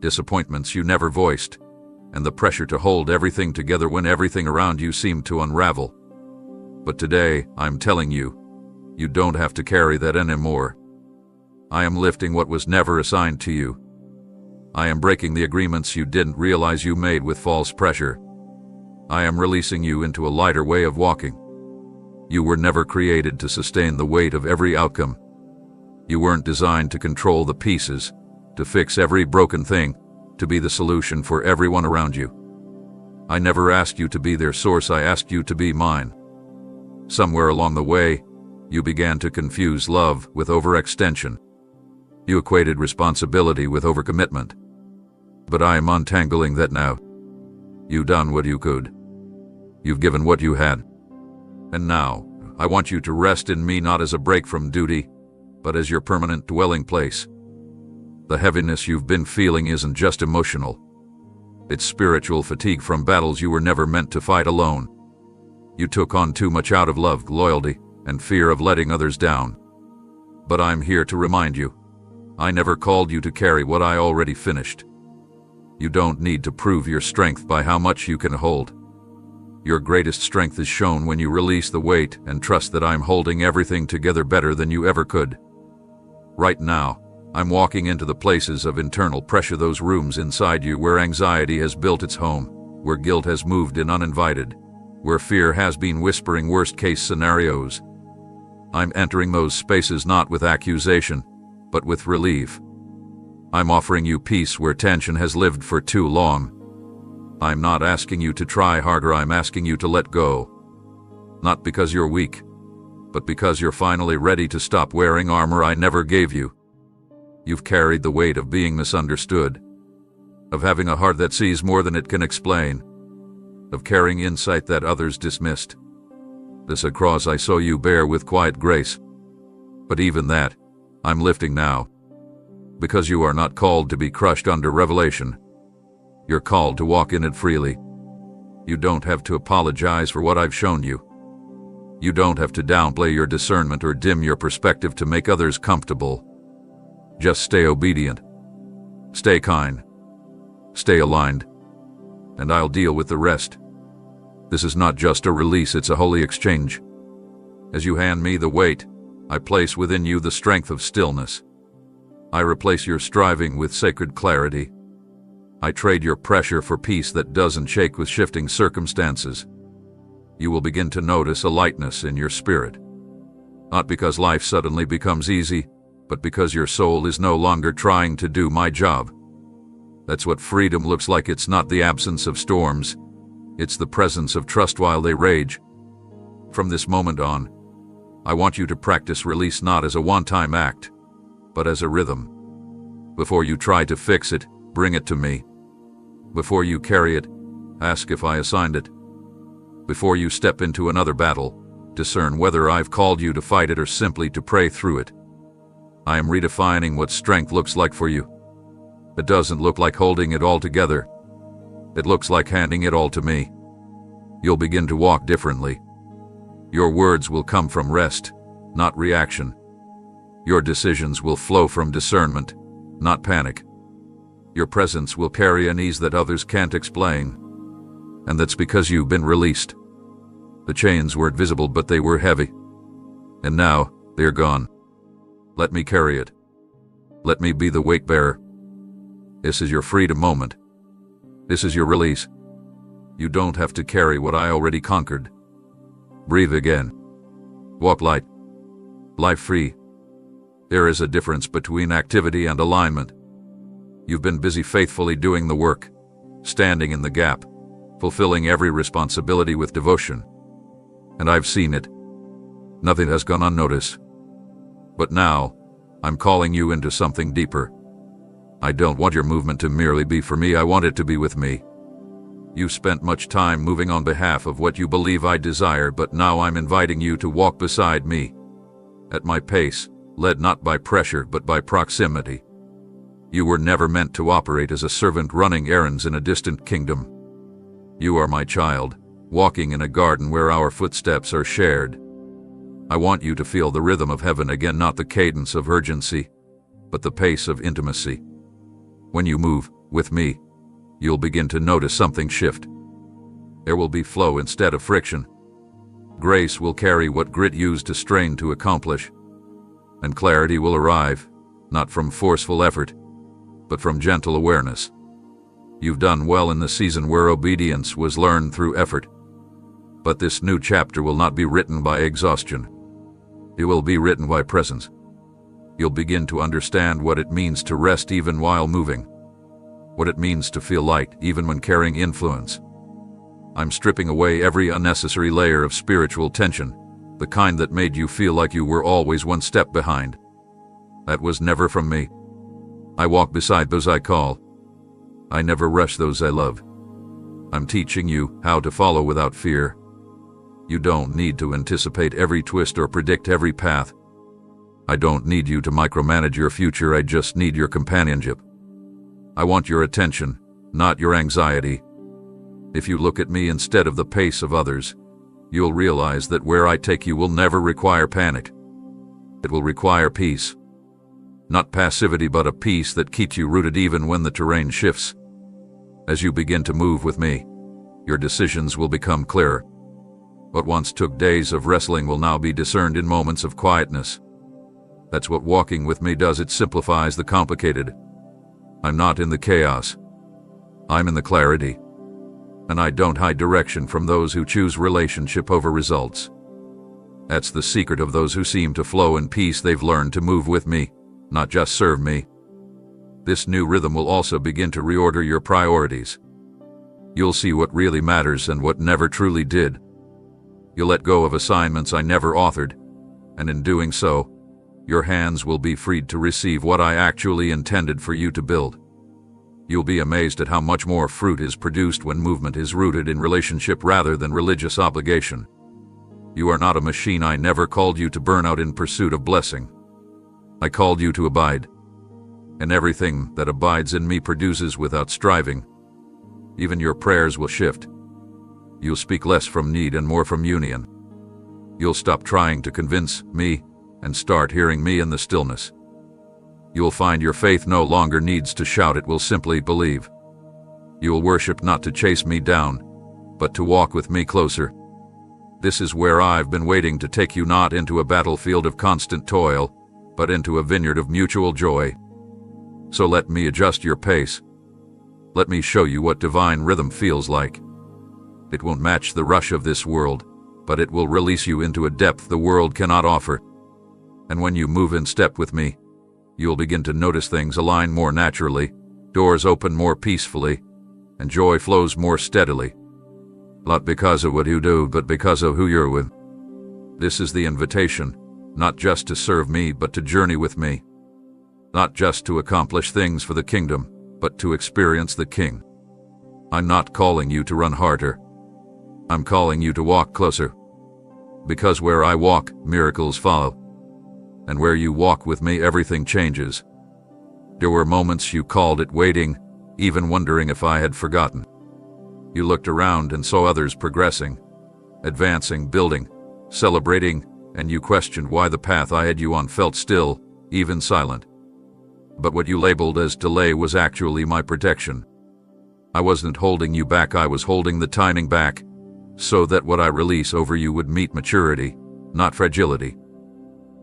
disappointments you never voiced, and the pressure to hold everything together when everything around you seemed to unravel. But today, I'm telling you, you don't have to carry that anymore. I am lifting what was never assigned to you. I am breaking the agreements you didn't realize you made with false pressure. I am releasing you into a lighter way of walking. You were never created to sustain the weight of every outcome. You weren't designed to control the pieces, to fix every broken thing, to be the solution for everyone around you. I never asked you to be their source, I asked you to be mine. Somewhere along the way, you began to confuse love with overextension. You equated responsibility with overcommitment. But I am untangling that now. You've done what you could. You've given what you had. And now, I want you to rest in me, not as a break from duty, but as your permanent dwelling place. The heaviness you've been feeling isn't just emotional. It's spiritual fatigue from battles you were never meant to fight alone. You took on too much out of love, loyalty, and fear of letting others down. But I'm here to remind you, I never called you to carry what I already finished. You don't need to prove your strength by how much you can hold. Your greatest strength is shown when you release the weight and trust that I'm holding everything together better than you ever could. Right now, I'm walking into the places of internal pressure, those rooms inside you where anxiety has built its home, where guilt has moved in uninvited, where fear has been whispering worst-case scenarios. I'm entering those spaces not with accusation, but with relief. I'm offering you peace where tension has lived for too long. I'm not asking you to try harder, I'm asking you to let go. Not because you're weak, but because you're finally ready to stop wearing armor I never gave you. You've carried the weight of being misunderstood, of having a heart that sees more than it can explain, of carrying insight that others dismissed. This a cross I saw you bear with quiet grace. But even that, I'm lifting now. Because you are not called to be crushed under revelation. You're called to walk in it freely. You don't have to apologize for what I've shown you. You don't have to downplay your discernment or dim your perspective to make others comfortable. Just stay obedient. Stay kind. Stay aligned. And I'll deal with the rest. This is not just a release, it's a holy exchange. As you hand me the weight, I place within you the strength of stillness. I replace your striving with sacred clarity. I trade your pressure for peace that doesn't shake with shifting circumstances. You will begin to notice a lightness in your spirit. Not because life suddenly becomes easy, but because your soul is no longer trying to do my job. That's what freedom looks like. It's not the absence of storms. It's the presence of trust while they rage. From this moment on, I want you to practice release not as a one-time act, but as a rhythm. Before you try to fix it, bring it to me. Before you carry it, ask if I assigned it. Before you step into another battle, discern whether I've called you to fight it or simply to pray through it. I am redefining what strength looks like for you. It doesn't look like holding it all together. It looks like handing it all to me. You'll begin to walk differently. Your words will come from rest, not reaction. Your decisions will flow from discernment, not panic. Your presence will carry an ease that others can't explain. And that's because you've been released. The chains weren't visible, but they were heavy. And now, they're gone. Let me carry it. Let me be the weight bearer. This is your freedom moment. This is your release. You don't have to carry what I already conquered. Breathe again. Walk light. Life free. There is a difference between activity and alignment. You've been busy faithfully doing the work, standing in the gap, fulfilling every responsibility with devotion. And I've seen it. Nothing has gone unnoticed. But now, I'm calling you into something deeper. I don't want your movement to merely be for me, I want it to be with me. You've spent much time moving on behalf of what you believe I desire, but now I'm inviting you to walk beside me. At my pace, led not by pressure but by proximity. You were never meant to operate as a servant running errands in a distant kingdom. You are my child, walking in a garden where our footsteps are shared. I want you to feel the rhythm of heaven again, not the cadence of urgency, but the pace of intimacy. When you move with me, you'll begin to notice something shift. There will be flow instead of friction. Grace will carry what grit used to strain to accomplish. And clarity will arrive, not from forceful effort, but from gentle awareness. You've done well in the season where obedience was learned through effort. But this new chapter will not be written by exhaustion. It will be written by presence. You'll begin to understand what it means to rest even while moving. What it means to feel light even when carrying influence. I'm stripping away every unnecessary layer of spiritual tension, the kind that made you feel like you were always one step behind. That was never from me. I walk beside those I call. I never rush those I love. I'm teaching you how to follow without fear. You don't need to anticipate every twist or predict every path. I don't need you to micromanage your future, I just need your companionship. I want your attention, not your anxiety. If you look at me instead of the pace of others, you'll realize that where I take you will never require panic. It will require peace. Not passivity, but a peace that keeps you rooted even when the terrain shifts. As you begin to move with me, your decisions will become clearer. What once took days of wrestling will now be discerned in moments of quietness. That's what walking with me does, it simplifies the complicated. I'm not in the chaos. I'm in the clarity. And I don't hide direction from those who choose relationship over results. That's the secret of those who seem to flow in peace. They've learned to move with me, not just serve me. This new rhythm will also begin to reorder your priorities. You'll see what really matters and what never truly did. You'll let go of assignments I never authored, and in doing so, your hands will be freed to receive what I actually intended for you to build. You'll be amazed at how much more fruit is produced when movement is rooted in relationship rather than religious obligation. You are not a machine. I never called you to burn out in pursuit of blessing. I called you to abide. And everything that abides in me produces without striving. Even your prayers will shift. You'll speak less from need and more from union. You'll stop trying to convince me and start hearing me in the stillness. You'll find your faith no longer needs to shout, it will simply believe. You will worship not to chase me down, but to walk with me closer. This is where I've been waiting to take you, not into a battlefield of constant toil, but into a vineyard of mutual joy. So let me adjust your pace. Let me show you what divine rhythm feels like. It won't match the rush of this world, but it will release you into a depth the world cannot offer. And when you move in step with me, you'll begin to notice things align more naturally, doors open more peacefully, and joy flows more steadily. Not because of what you do, but because of who you're with. This is the invitation, not just to serve me, but to journey with me. Not just to accomplish things for the kingdom, but to experience the King. I'm not calling you to run harder. I'm calling you to walk closer. Because where I walk, miracles follow. And where you walk with me, everything changes. There were moments you called it waiting, even wondering if I had forgotten. You looked around and saw others progressing, advancing, building, celebrating, and you questioned why the path I had you on felt still, even silent. But what you labeled as delay was actually my protection. I wasn't holding you back, I was holding the timing back, so that what I release over you would meet maturity, not fragility.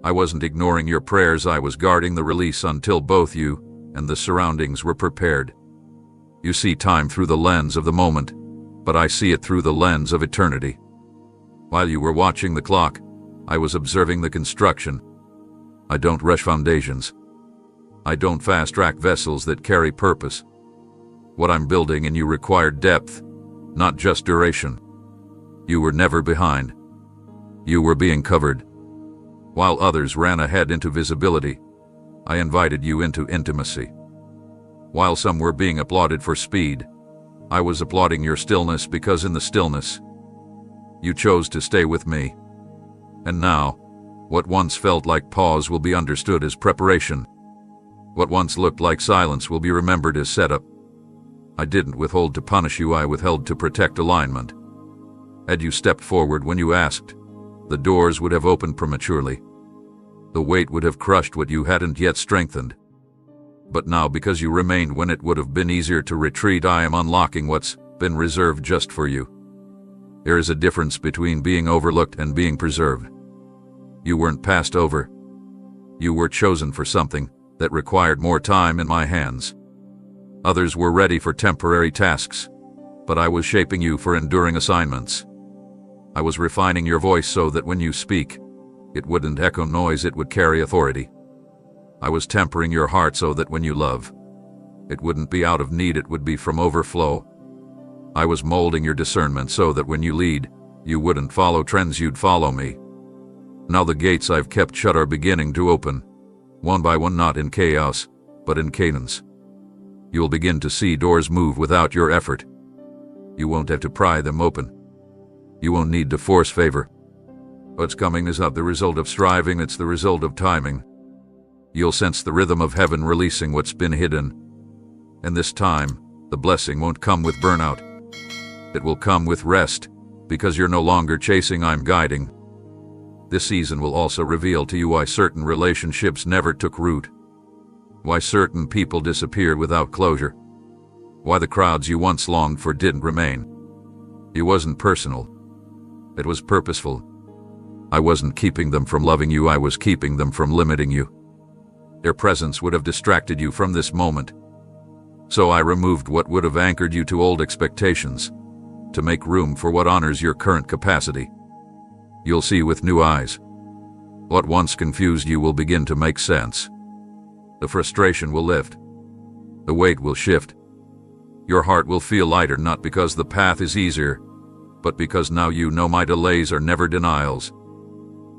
I wasn't ignoring your prayers, I was guarding the release until both you and the surroundings were prepared. You see time through the lens of the moment, but I see it through the lens of eternity. While you were watching the clock, I was observing the construction. I don't rush foundations. I don't fast-track vessels that carry purpose. What I'm building in you required depth, not just duration. You were never behind. You were being covered. While others ran ahead into visibility, I invited you into intimacy. While some were being applauded for speed, I was applauding your stillness, because in the stillness, you chose to stay with me. And now, what once felt like pause will be understood as preparation. What once looked like silence will be remembered as setup. I didn't withhold to punish you, I withheld to protect alignment. Had you stepped forward when you asked, the doors would have opened prematurely. The weight would have crushed what you hadn't yet strengthened. But now, because you remained when it would have been easier to retreat, I am unlocking what's been reserved just for you. There is a difference between being overlooked and being preserved. You weren't passed over. You were chosen for something that required more time in my hands. Others were ready for temporary tasks, but I was shaping you for enduring assignments. I was refining your voice so that when you speak, it wouldn't echo noise, it would carry authority. I was tempering your heart so that when you love, it wouldn't be out of need, it would be from overflow. I was molding your discernment so that when you lead, you wouldn't follow trends, you'd follow me. Now the gates I've kept shut are beginning to open, one by one, not in chaos, but in cadence. You'll begin to see doors move without your effort. You won't have to pry them open. You won't need to force favor. What's coming is not the result of striving, it's the result of timing. You'll sense the rhythm of heaven releasing what's been hidden. And this time, the blessing won't come with burnout. It will come with rest, because you're no longer chasing, I'm guiding. This season will also reveal to you why certain relationships never took root. Why certain people disappeared without closure. Why the crowds you once longed for didn't remain. It wasn't personal. It was purposeful. I wasn't keeping them from loving you, I was keeping them from limiting you. Their presence would have distracted you from this moment. So I removed what would have anchored you to old expectations, to make room for what honors your current capacity. You'll see with new eyes. What once confused you will begin to make sense. The frustration will lift. The weight will shift. Your heart will feel lighter, not because the path is easier, but because now you know my delays are never denials.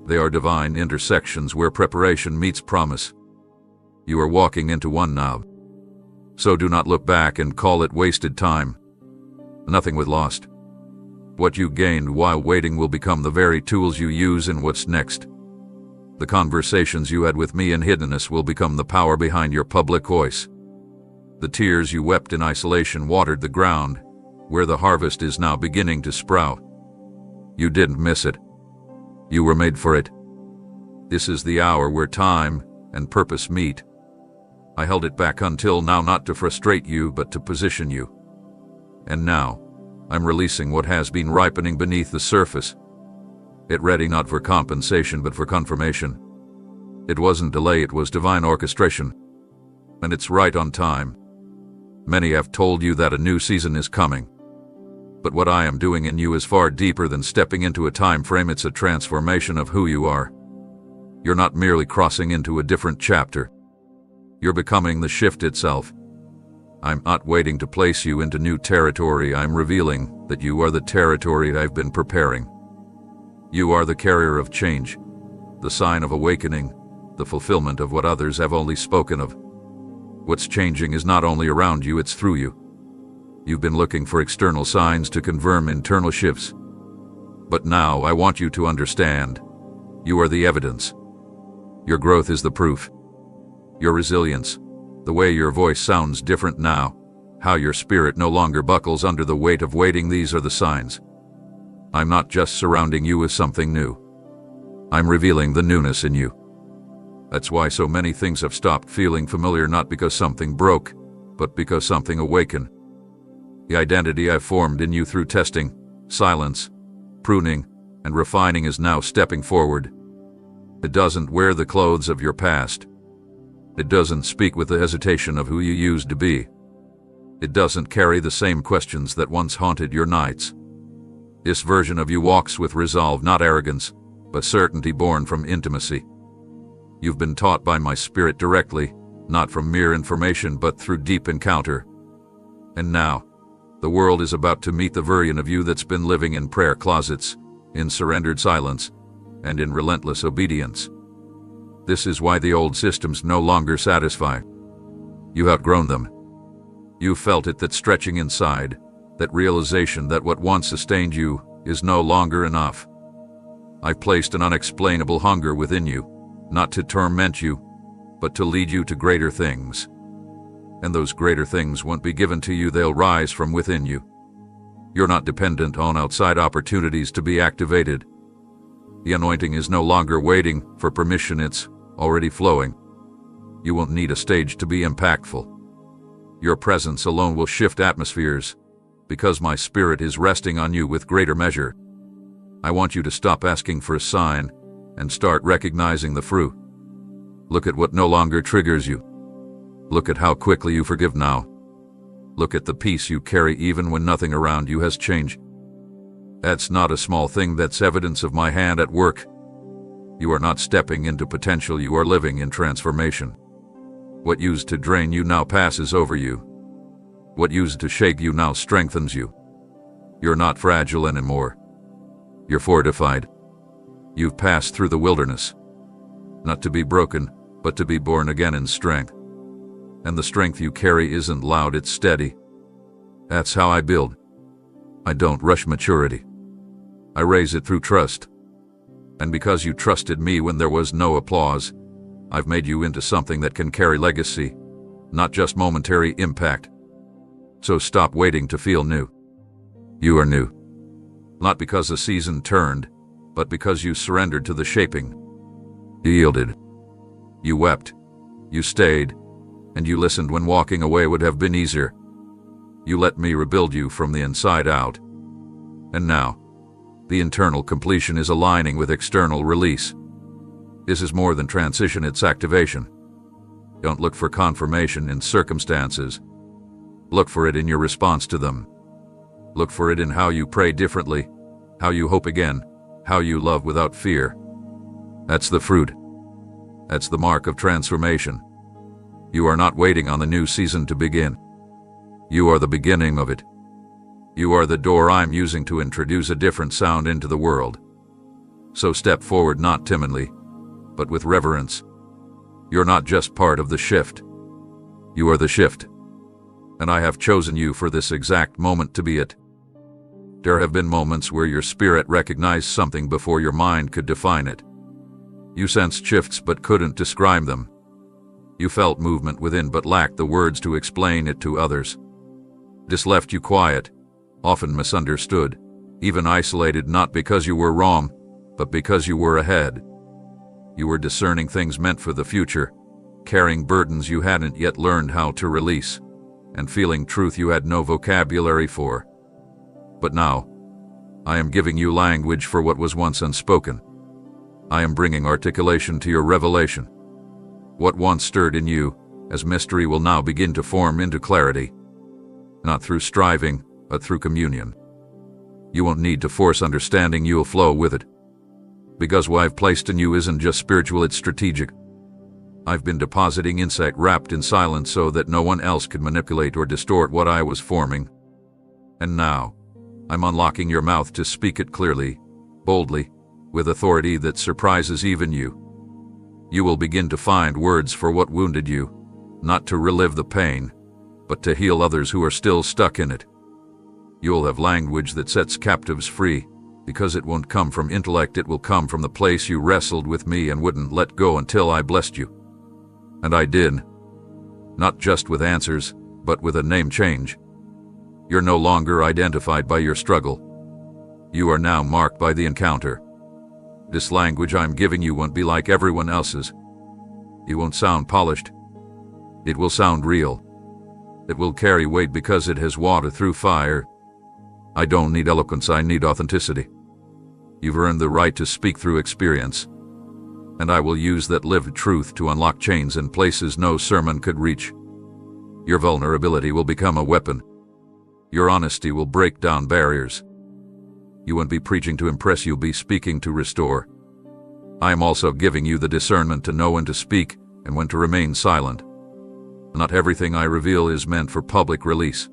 They are divine intersections where preparation meets promise. You are walking into one now. So do not look back and call it wasted time. Nothing was lost. What you gained while waiting will become the very tools you use in what's next. The conversations you had with me in hiddenness will become the power behind your public voice. The tears you wept in isolation watered the ground, where the harvest is now beginning to sprout. You didn't miss it. You were made for it. This is the hour where time and purpose meet. I held it back until now, not to frustrate you, but to position you. And now, I'm releasing what has been ripening beneath the surface. It ready not for compensation, but for confirmation. It wasn't delay, it was divine orchestration. And it's right on time. Many have told you that a new season is coming. But what I am doing in you is far deeper than stepping into a time frame. It's a transformation of who you are. You're not merely crossing into a different chapter. You're becoming the shift itself. I'm not waiting to place you into new territory. I'm revealing that you are the territory I've been preparing. You are the carrier of change, the sign of awakening, the fulfillment of what others have only spoken of. What's changing is not only around you, it's through you. You've been looking for external signs to confirm internal shifts. But now I want you to understand, you are the evidence. Your growth is the proof. Your resilience, the way your voice sounds different now, how your spirit no longer buckles under the weight of waiting, these are the signs. I'm not just surrounding you with something new. I'm revealing the newness in you. That's why so many things have stopped feeling familiar, not because something broke, but because something awakened. The identity I've formed in you through testing, silence, pruning, and refining is now stepping forward. It doesn't wear the clothes of your past. It doesn't speak with the hesitation of who you used to be. It doesn't carry the same questions that once haunted your nights. This version of you walks with resolve, not arrogance, but certainty born from intimacy. You've been taught by my spirit directly, not from mere information, but through deep encounter. And now, the world is about to meet the version of you that's been living in prayer closets, in surrendered silence, and in relentless obedience. This is why the old systems no longer satisfy. You've outgrown them. You felt it, that stretching inside, that realization that what once sustained you is no longer enough. I've placed an unexplainable hunger within you, not to torment you, but to lead you to greater things. And those greater things won't be given to you, they'll rise from within you. You're not dependent on outside opportunities to be activated. The anointing is no longer waiting for permission, it's already flowing. You won't need a stage to be impactful. Your presence alone will shift atmospheres, because my spirit is resting on you with greater measure. I want you to stop asking for a sign and start recognizing the fruit. Look at what no longer triggers you. Look at how quickly you forgive now. Look at the peace you carry even when nothing around you has changed. That's not a small thing, that's evidence of my hand at work. You are not stepping into potential, you are living in transformation. What used to drain you now passes over you. What used to shake you now strengthens you. You're not fragile anymore. You're fortified. You've passed through the wilderness, not to be broken, but to be born again in strength. And the strength you carry isn't loud, it's steady. That's how I build. I don't rush maturity. I raise it through trust. And because you trusted me when there was no applause, I've made you into something that can carry legacy, not just momentary impact. So stop waiting to feel new. You are new. Not because the season turned, but because you surrendered to the shaping. You yielded. You wept. You stayed. And you listened when walking away would have been easier. You let me rebuild you from the inside out. And now, the internal completion is aligning with external release. This is more than transition, it's activation. Don't look for confirmation in circumstances. Look for it in your response to them. Look for it in how you pray differently, how you hope again, how you love without fear. That's the fruit. That's the mark of transformation. You are not waiting on the new season to begin. You are the beginning of it. You are the door I'm using to introduce a different sound into the world. So step forward, not timidly, but with reverence. You're not just part of the shift. You are the shift. And I have chosen you for this exact moment to be it. There have been moments where your spirit recognized something before your mind could define it. You sensed shifts but couldn't describe them. You felt movement within but lacked the words to explain it to others. This left you quiet, often misunderstood, even isolated, not because you were wrong, but because you were ahead. You were discerning things meant for the future, carrying burdens you hadn't yet learned how to release, and feeling truth you had no vocabulary for. But now, I am giving you language for what was once unspoken. I am bringing articulation to your revelation. What once stirred in you as mystery will now begin to form into clarity, not through striving, but through communion. You won't need to force understanding, you'll flow with it. Because what I've placed in you isn't just spiritual, it's strategic. I've been depositing insight wrapped in silence so that no one else could manipulate or distort what I was forming. And now, I'm unlocking your mouth to speak it clearly, boldly, with authority that surprises even you. You will begin to find words for what wounded you, not to relive the pain, but to heal others who are still stuck in it. You'll have language that sets captives free, because it won't come from intellect, it will come from the place you wrestled with me and wouldn't let go until I blessed you. And I did. Not just with answers, but with a name change. You're no longer identified by your struggle. You are now marked by the encounter. This language I'm giving you won't be like everyone else's. It won't sound polished. It will sound real. It will carry weight because it has water through fire. I don't need eloquence, I need authenticity. You've earned the right to speak through experience, and I will use that lived truth to unlock chains in places no sermon could reach. Your vulnerability will become a weapon. Your honesty will break down barriers. You won't be preaching to impress, you'll be speaking to restore. I am also giving you the discernment to know when to speak and when to remain silent. Not everything I reveal is meant for public release.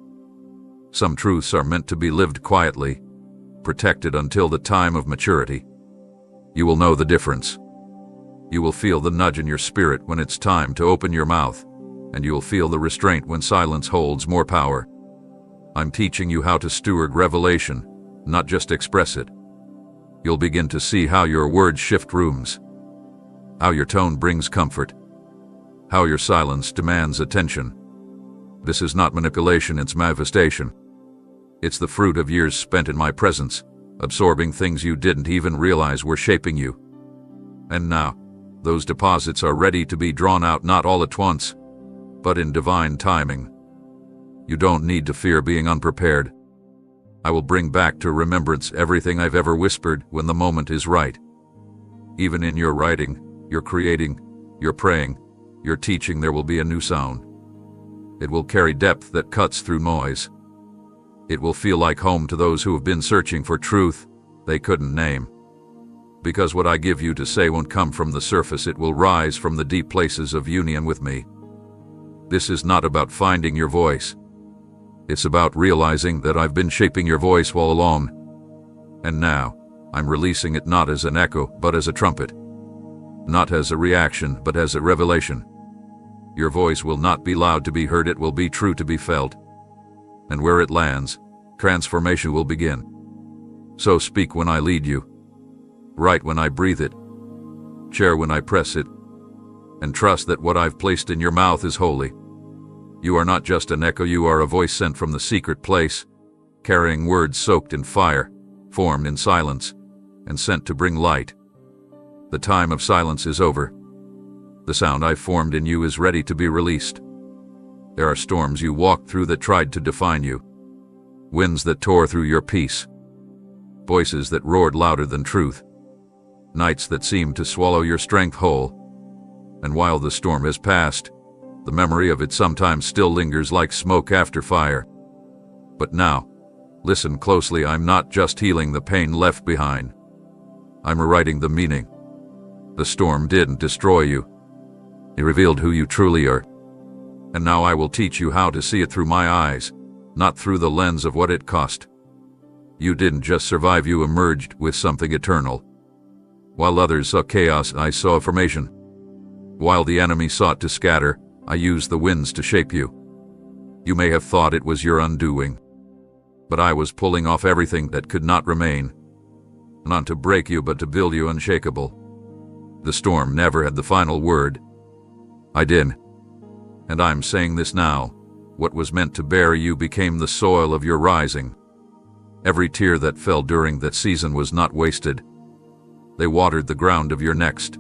Some truths are meant to be lived quietly, protected until the time of maturity. You will know the difference. You will feel the nudge in your spirit when it's time to open your mouth, and you will feel the restraint when silence holds more power. I'm teaching you how to steward revelation, not just express it. You'll begin to see how your words shift rooms, how your tone brings comfort, how your silence demands attention. This is not manipulation, it's manifestation. It's the fruit of years spent in my presence, absorbing things you didn't even realize were shaping you. And now, those deposits are ready to be drawn out, not all at once, but in divine timing. You don't need to fear being unprepared. I will bring back to remembrance everything I've ever whispered when the moment is right. Even in your writing, your creating, your praying, your teaching, there will be a new sound. It will carry depth that cuts through noise. It will feel like home to those who have been searching for truth they couldn't name. Because what I give you to say won't come from the surface, it will rise from the deep places of union with me. This is not about finding your voice. It's about realizing that I've been shaping your voice all along. And now, I'm releasing it not as an echo, but as a trumpet. Not as a reaction, but as a revelation. Your voice will not be loud to be heard, it will be true to be felt. And where it lands, transformation will begin. So speak when I lead you. Write when I breathe it. Share when I press it. And trust that what I've placed in your mouth is holy. You are not just an echo, you are a voice sent from the secret place, carrying words soaked in fire, formed in silence, and sent to bring light. The time of silence is over. The sound I formed in you is ready to be released. There are storms you walked through that tried to define you, winds that tore through your peace, voices that roared louder than truth, nights that seemed to swallow your strength whole. And while the storm has passed, the memory of it sometimes still lingers like smoke after fire. But now, listen closely, I'm not just healing the pain left behind. I'm rewriting the meaning. The storm didn't destroy you. It revealed who you truly are. And now I will teach you how to see it through my eyes, not through the lens of what it cost. You didn't just survive, you emerged with something eternal. While others saw chaos, I saw formation. While the enemy sought to scatter, I used the winds to shape you. You may have thought it was your undoing, but I was pulling off everything that could not remain. Not to break you, but to build you unshakable. The storm never had the final word. I did. And I'm saying this now. What was meant to bury you became the soil of your rising. Every tear that fell during that season was not wasted. They watered the ground of your next.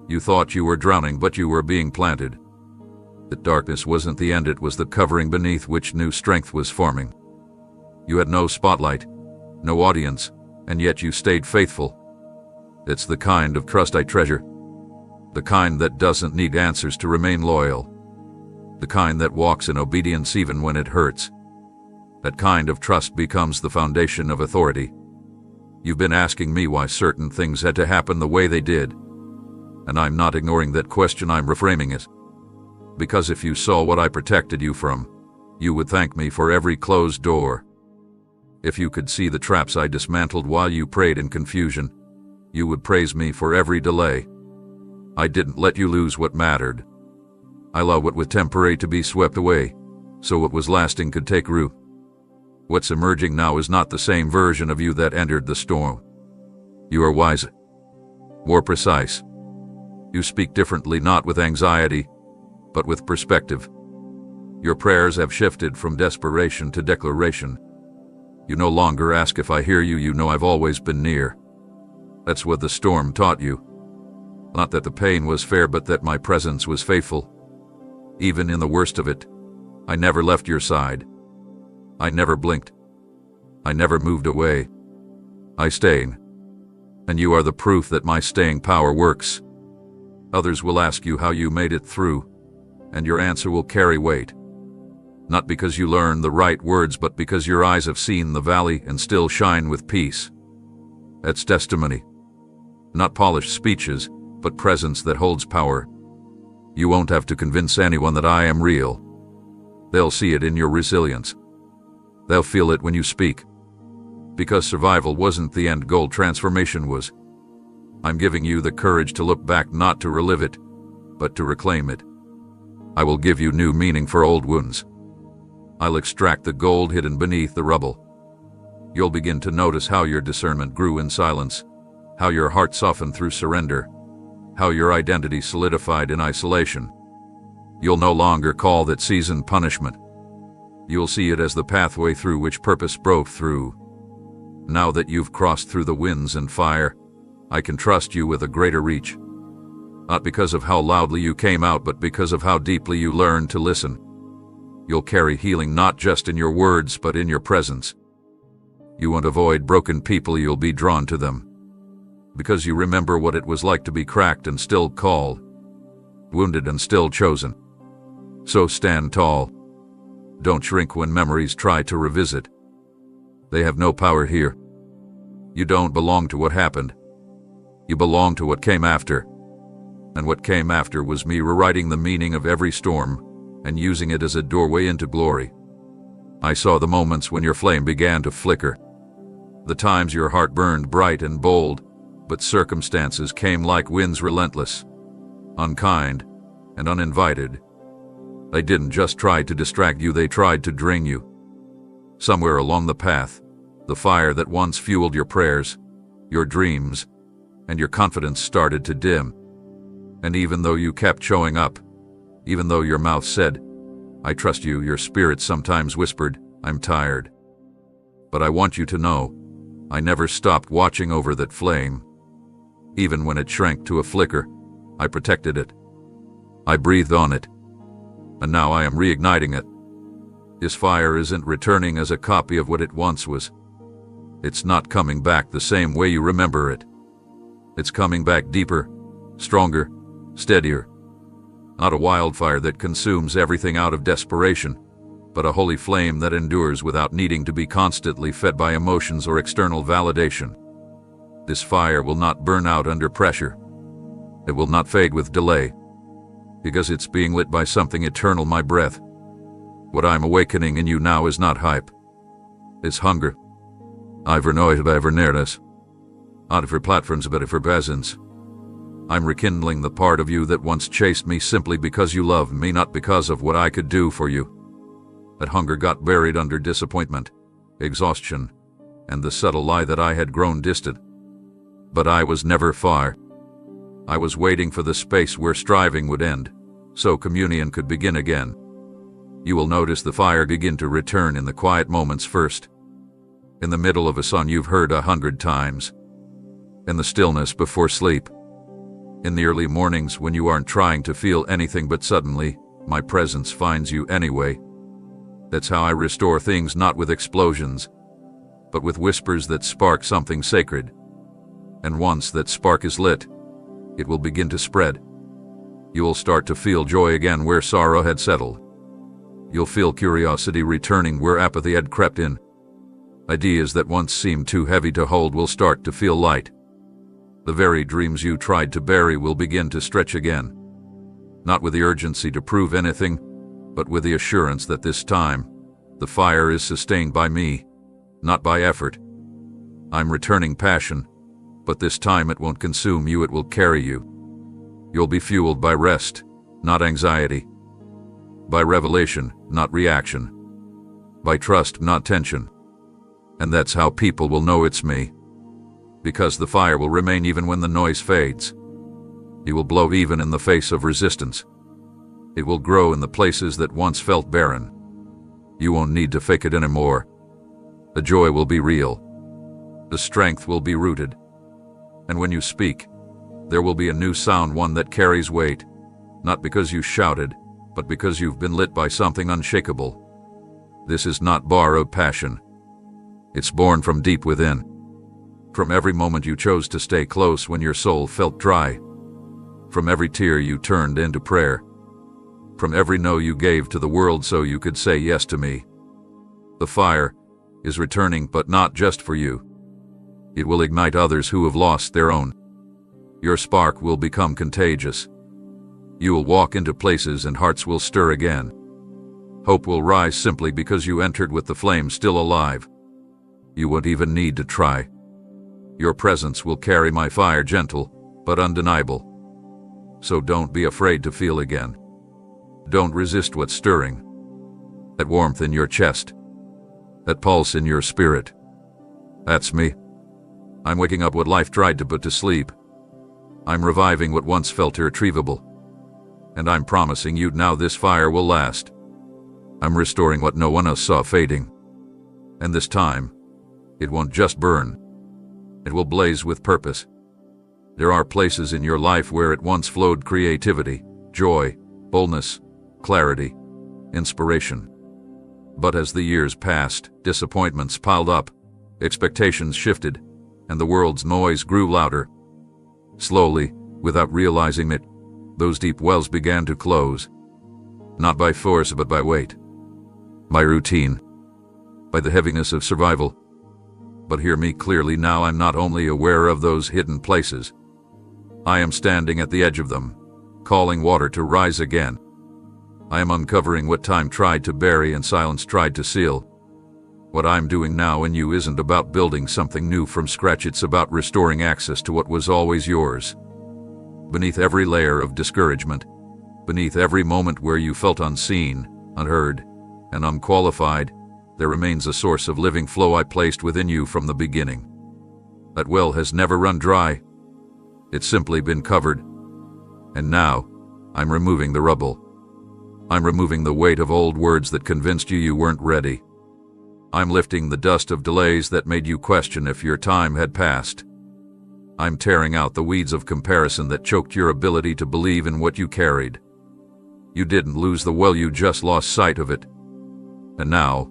You thought you were drowning, but you were being planted. That darkness wasn't the end, it was the covering beneath which new strength was forming. You had no spotlight, no audience, and yet you stayed faithful. It's the kind of trust I treasure. The kind that doesn't need answers to remain loyal. The kind that walks in obedience even when it hurts. That kind of trust becomes the foundation of authority. You've been asking me why certain things had to happen the way they did. And I'm not ignoring that question, I'm reframing it. Because if you saw what I protected you from, you would thank me for every closed door. If you could see the traps I dismantled while you prayed in confusion, you would praise me for every delay. I didn't let you lose what mattered. I allowed what was temporary to be swept away, so what was lasting could take root. What's emerging now is not the same version of you that entered the storm. You are wiser, more precise. You speak differently, not with anxiety, but with perspective. Your prayers have shifted from desperation to declaration. You no longer ask if I hear you, you know I've always been near. That's what the storm taught you. Not that the pain was fair, but that my presence was faithful. Even in the worst of it, I never left your side. I never blinked. I never moved away. I stayed. And you are the proof that my staying power works. Others will ask you how you made it through, and your answer will carry weight. Not because you learned the right words, but because your eyes have seen the valley and still shine with peace. That's testimony. Not polished speeches, but presence that holds power. You won't have to convince anyone that I am real. They'll see it in your resilience. They'll feel it when you speak. Because survival wasn't the end goal, transformation was. I'm giving you the courage to look back, not to relive it, but to reclaim it. I will give you new meaning for old wounds. I'll extract the gold hidden beneath the rubble. You'll begin to notice how your discernment grew in silence, how your heart softened through surrender, how your identity solidified in isolation. You'll no longer call that season punishment. You'll see it as the pathway through which purpose broke through. Now that you've crossed through the winds and fire, I can trust you with a greater reach. Not because of how loudly you came out, but because of how deeply you learned to listen. You'll carry healing not just in your words, but in your presence. You won't avoid broken people, you'll be drawn to them. Because you remember what it was like to be cracked and still called, wounded and still chosen. So stand tall. Don't shrink when memories try to revisit. They have no power here. You don't belong to what happened. You belong to what came after. And what came after was me rewriting the meaning of every storm and using it as a doorway into glory. I saw the moments when your flame began to flicker. The times your heart burned bright and bold, but circumstances came like winds, relentless, unkind, and uninvited. They didn't just try to distract you, they tried to drain you. Somewhere along the path, the fire that once fueled your prayers, your dreams, and your confidence started to dim. And even though you kept showing up, even though your mouth said, I trust you, your spirit sometimes whispered, I'm tired. But I want you to know, I never stopped watching over that flame. Even when it shrank to a flicker, I protected it. I breathed on it. And now I am reigniting it. This fire isn't returning as a copy of what it once was. It's not coming back the same way you remember it. It's coming back deeper, stronger, steadier. Not a wildfire that consumes everything out of desperation, but a holy flame that endures without needing to be constantly fed by emotions or external validation. This fire will not burn out under pressure. It will not fade with delay, because it's being lit by something eternal, my breath. What I'm awakening in you now is not hype. It's hunger. Not for platforms, but for presence. I'm rekindling the part of you that once chased me simply because you loved me, not because of what I could do for you. That hunger got buried under disappointment, exhaustion, and the subtle lie that I had grown distant. But I was never far. I was waiting for the space where striving would end, so communion could begin again. You will notice the fire begin to return in the quiet moments first. in the middle of a song you've heard 100 times, in the stillness before sleep, in the early mornings when you aren't trying to feel anything but suddenly, my presence finds you anyway. That's how I restore things, not with explosions, but with whispers that spark something sacred. And once that spark is lit, it will begin to spread. You will start to feel joy again where sorrow had settled. You'll feel curiosity returning where apathy had crept in. Ideas that once seemed too heavy to hold will start to feel light. The very dreams you tried to bury will begin to stretch again. Not with the urgency to prove anything, but with the assurance that this time, the fire is sustained by me, not by effort. I'm returning passion, but this time it won't consume you, it will carry you. You'll be fueled by rest, not anxiety. By revelation, not reaction. By trust, not tension. And that's how people will know it's me. Because the fire will remain even when the noise fades. It will blow even in the face of resistance. It will grow in the places that once felt barren. You won't need to fake it anymore. The joy will be real. The strength will be rooted. And when you speak, there will be a new sound, one that carries weight, not because you shouted, but because you've been lit by something unshakable. This is not borrowed passion. It's born from deep within. From every moment you chose to stay close when your soul felt dry. From every tear you turned into prayer. From every no you gave to the world so you could say yes to me. The fire is returning, but not just for you. It will ignite others who have lost their own. Your spark will become contagious. You will walk into places and hearts will stir again. Hope will rise simply because you entered with the flame still alive. You won't even need to try. Your presence will carry my fire, gentle but undeniable. So don't be afraid to feel again. Don't resist what's stirring. That warmth in your chest. That pulse in your spirit. That's me. I'm waking up what life tried to put to sleep. I'm reviving what once felt irretrievable. And I'm promising you now this fire will last. I'm restoring what no one else saw fading. And this time, it won't just burn. It will blaze with purpose. There are places in your life where it once flowed creativity, joy, boldness, clarity, inspiration. But as the years passed, disappointments piled up, expectations shifted, and the world's noise grew louder. Slowly, without realizing it, those deep wells began to close. Not by force, but by weight. By routine. By the heaviness of survival. But hear me clearly now, I'm not only aware of those hidden places. I am standing at the edge of them, calling water to rise again. I am uncovering what time tried to bury and silence tried to seal. What I'm doing now in you isn't about building something new from scratch, it's about restoring access to what was always yours. Beneath every layer of discouragement, beneath every moment where you felt unseen, unheard, and unqualified, there remains a source of living flow I placed within you from the beginning. That well has never run dry. It's simply been covered. And now, I'm removing the rubble. I'm removing the weight of old words that convinced you weren't ready. I'm lifting the dust of delays that made you question if your time had passed. I'm tearing out the weeds of comparison that choked your ability to believe in what you carried. You didn't lose the well, you just lost sight of it. And now,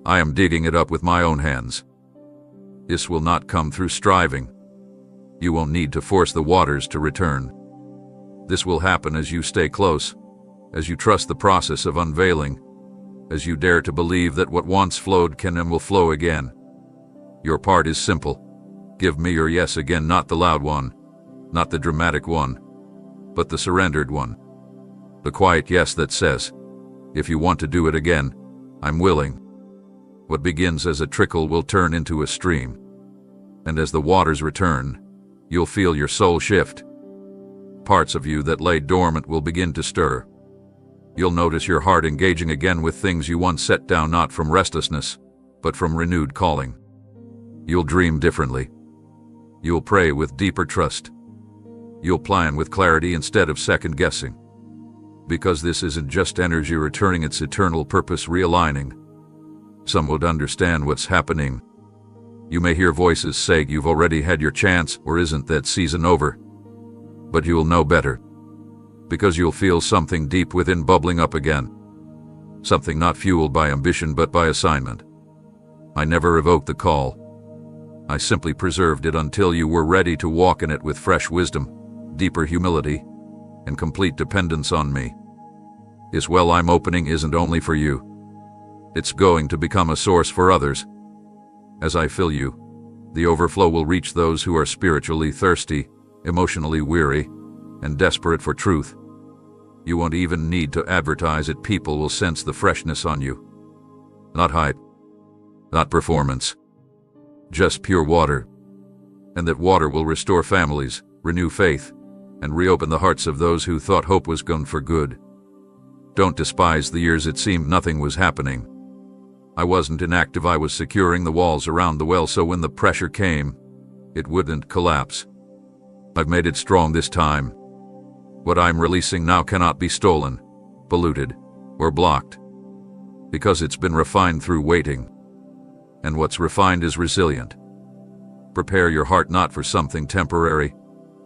I am digging it up with my own hands. This will not come through striving. You won't need to force the waters to return. This will happen as you stay close, as you trust the process of unveiling, as you dare to believe that what once flowed can and will flow again. Your part is simple. Give me your yes again, not the loud one, not the dramatic one, but the surrendered one. The quiet yes that says, if you want to do it again, I'm willing. What begins as a trickle will turn into a stream. And as the waters return, you'll feel your soul shift. Parts of you that lay dormant will begin to stir. You'll notice your heart engaging again with things you once set down, not from restlessness, but from renewed calling. You'll dream differently. You'll pray with deeper trust. You'll plan with clarity instead of second guessing. Because this isn't just energy returning, it's eternal purpose realigning. Some would understand what's happening You may hear voices say you've already had your chance, or isn't that season over? But you'll know better, because you'll feel something deep within bubbling up again. Something not fueled by ambition but by assignment. I never evoked the call. I simply preserved it until you were ready to walk in it with fresh wisdom, deeper humility, and complete dependence on me. This well I'm opening isn't only for you. It's going to become a source for others. As I fill you, the overflow will reach those who are spiritually thirsty, emotionally weary, and desperate for truth. You won't even need to advertise it. People will sense the freshness on you. Not hype, not performance, just pure water. And that water will restore families, renew faith, and reopen the hearts of those who thought hope was gone for good. Don't despise the years it seemed nothing was happening. I wasn't inactive, I was securing the walls around the well so when the pressure came, it wouldn't collapse. I've made it strong this time. What I'm releasing now cannot be stolen, polluted, or blocked, because it's been refined through waiting. And what's refined is resilient. Prepare your heart not for something temporary,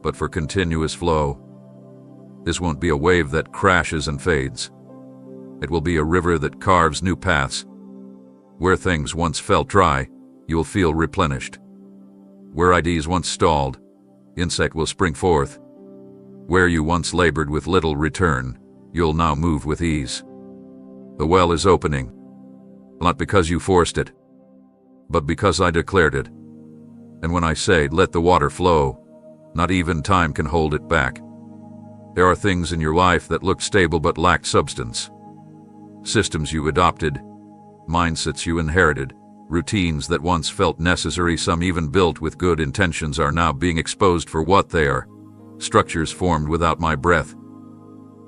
but for continuous flow. This won't be a wave that crashes and fades. It will be a river that carves new paths. Where things once felt dry, you'll feel replenished. Where ideas once stalled, insight will spring forth. Where you once labored with little return, you'll now move with ease. The well is opening, not because you forced it, but because I declared it. And when I say, let the water flow, not even time can hold it back. There are things in your life that look stable but lack substance. Systems you adopted, mindsets you inherited, routines that once felt necessary, some even built with good intentions, are now being exposed for what they are. Structures formed without my breath.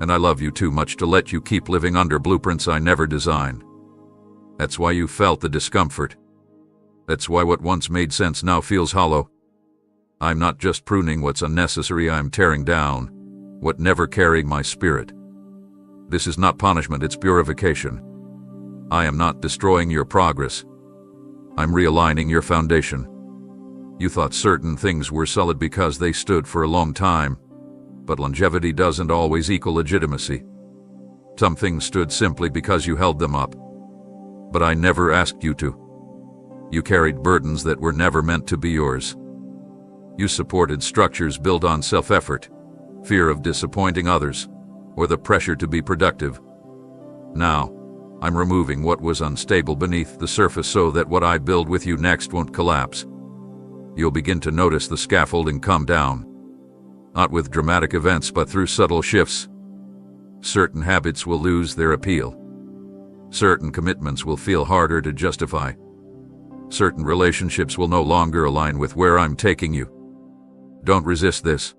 And I love you too much to let you keep living under blueprints I never designed. That's why you felt the discomfort. That's why what once made sense now feels hollow. I'm not just pruning what's unnecessary, I'm tearing down what never carried my spirit. This is not punishment, it's purification. I am not destroying your progress. I'm realigning your foundation. You thought certain things were solid because they stood for a long time, but longevity doesn't always equal legitimacy. Some things stood simply because you held them up. But I never asked you to. You carried burdens that were never meant to be yours. You supported structures built on self-effort, fear of disappointing others, or the pressure to be productive. Now, I'm removing what was unstable beneath the surface so that what I build with you next won't collapse. You'll begin to notice the scaffolding come down, not with dramatic events but through subtle shifts. Certain habits will lose their appeal. Certain commitments will feel harder to justify. Certain relationships will no longer align with where I'm taking you. Don't resist this.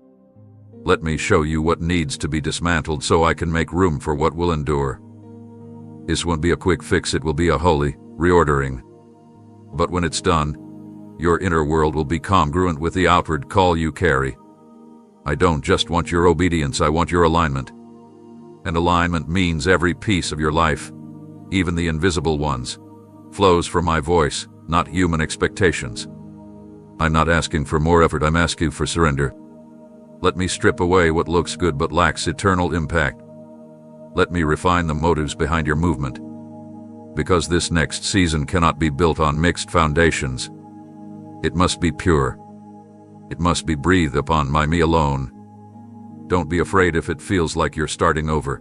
Let me show you what needs to be dismantled so I can make room for what will endure. This won't be a quick fix, it will be a holy reordering. But when it's done, your inner world will be congruent with the outward call you carry. I don't just want your obedience, I want your alignment. And alignment means every piece of your life, even the invisible ones, flows from my voice, not human expectations. I'm not asking for more effort, I'm asking for surrender. Let me strip away what looks good but lacks eternal impact. Let me refine the motives behind your movement. Because this next season cannot be built on mixed foundations. It must be pure. It must be breathed upon by me alone. Don't be afraid if it feels like you're starting over.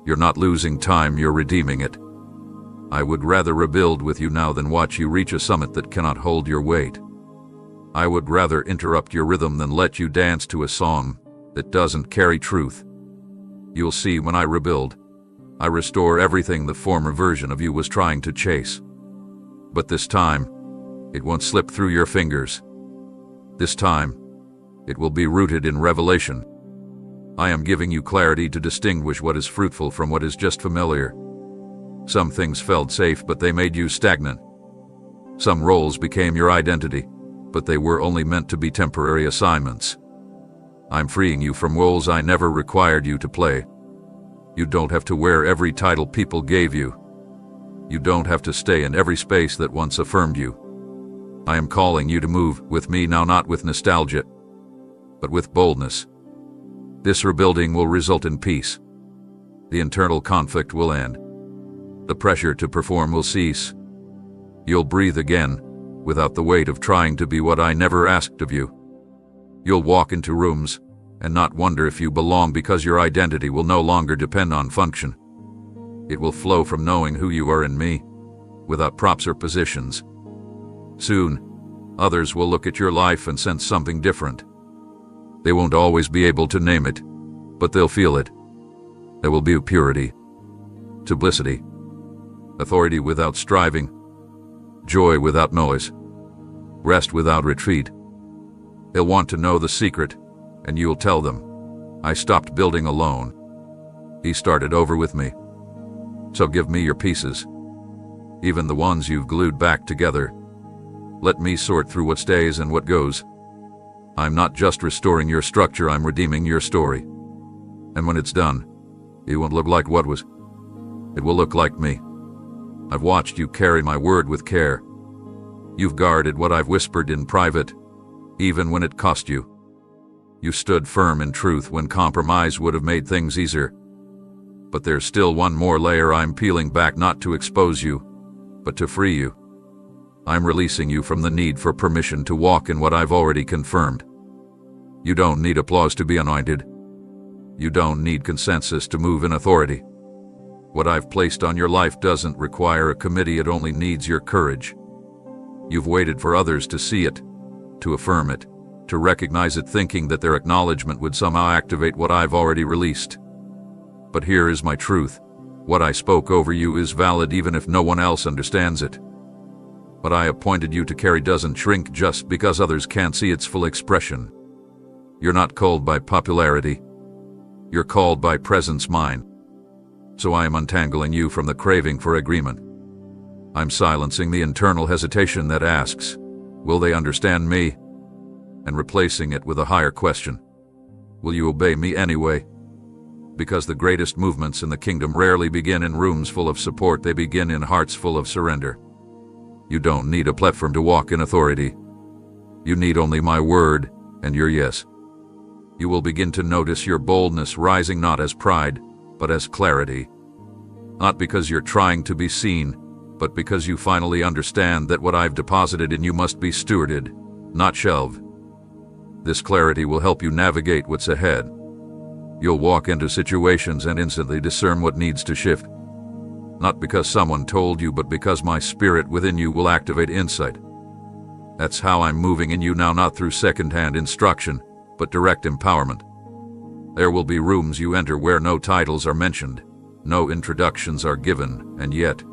You're not losing time, you're redeeming it. I would rather rebuild with you now than watch you reach a summit that cannot hold your weight. I would rather interrupt your rhythm than let you dance to a song that doesn't carry truth. You'll see when I rebuild, I restore everything the former version of you was trying to chase. But this time, it won't slip through your fingers. This time, it will be rooted in revelation. I am giving you clarity to distinguish what is fruitful from what is just familiar. Some things felt safe, but they made you stagnant. Some roles became your identity, but they were only meant to be temporary assignments. I'm freeing you from roles I never required you to play. You don't have to wear every title people gave you. You don't have to stay in every space that once affirmed you. I am calling you to move with me now, not with nostalgia, but with boldness. This rebuilding will result in peace. The internal conflict will end. The pressure to perform will cease. You'll breathe again, without the weight of trying to be what I never asked of you. You'll walk into rooms and not wonder if you belong, because your identity will no longer depend on function. It will flow from knowing who you are in me, without props or positions. Soon, others will look at your life and sense something different. They won't always be able to name it, but they'll feel it. There will be purity, simplicity, authority without striving, joy without noise, rest without retreat. They'll want to know the secret, and you'll tell them, I stopped building alone. He started over with me. So give me your pieces, even the ones you've glued back together. Let me sort through what stays and what goes. I'm not just restoring your structure, I'm redeeming your story. And when it's done, it won't look like what was. It will look like me. I've watched you carry my word with care. You've guarded what I've whispered in private, even when it cost you. You stood firm in truth when compromise would have made things easier. But there's still one more layer I'm peeling back, not to expose you, but to free you. I'm releasing you from the need for permission to walk in what I've already confirmed. You don't need applause to be anointed. You don't need consensus to move in authority. What I've placed on your life doesn't require a committee, it only needs your courage. You've waited for others to see it, to affirm it, to recognize it, thinking that their acknowledgement would somehow activate what I've already released. But here is my truth. What I spoke over you is valid even if no one else understands it. What I appointed you to carry doesn't shrink just because others can't see its full expression. You're not called by popularity. You're called by presence mine. So I am untangling you from the craving for agreement. I'm silencing the internal hesitation that asks, will they understand me? And replacing it with a higher question. Will you obey me anyway? Because the greatest movements in the kingdom rarely begin in rooms full of support, they begin in hearts full of surrender. You don't need a platform to walk in authority. You need only my word and your yes. You will begin to notice your boldness rising not as pride, but as clarity. Not because you're trying to be seen, but because you finally understand that what I've deposited in you must be stewarded, not shelved. This clarity will help you navigate what's ahead. You'll walk into situations and instantly discern what needs to shift. Not because someone told you, but because my spirit within you will activate insight. That's how I'm moving in you now, not through second-hand instruction, but direct empowerment. There will be rooms you enter where no titles are mentioned, no introductions are given, and yet,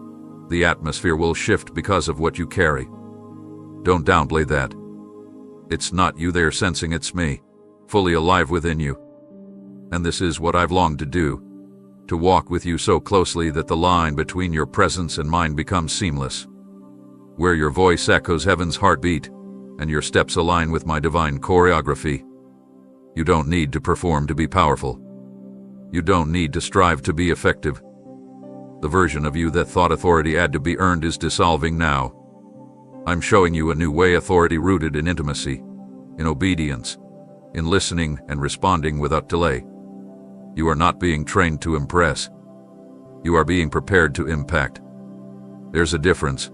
the atmosphere will shift because of what you carry. Don't downplay that. It's not you they're sensing, it's me, fully alive within you. And this is what I've longed to do, to walk with you so closely that the line between your presence and mine becomes seamless, where your voice echoes heaven's heartbeat, and your steps align with my divine choreography. You don't need to perform to be powerful. You don't need to strive to be effective. The version of you that thought authority had to be earned is dissolving now. I'm showing you a new way, authority rooted in intimacy, in obedience, in listening and responding without delay. You are not being trained to impress. You are being prepared to impact. There's a difference.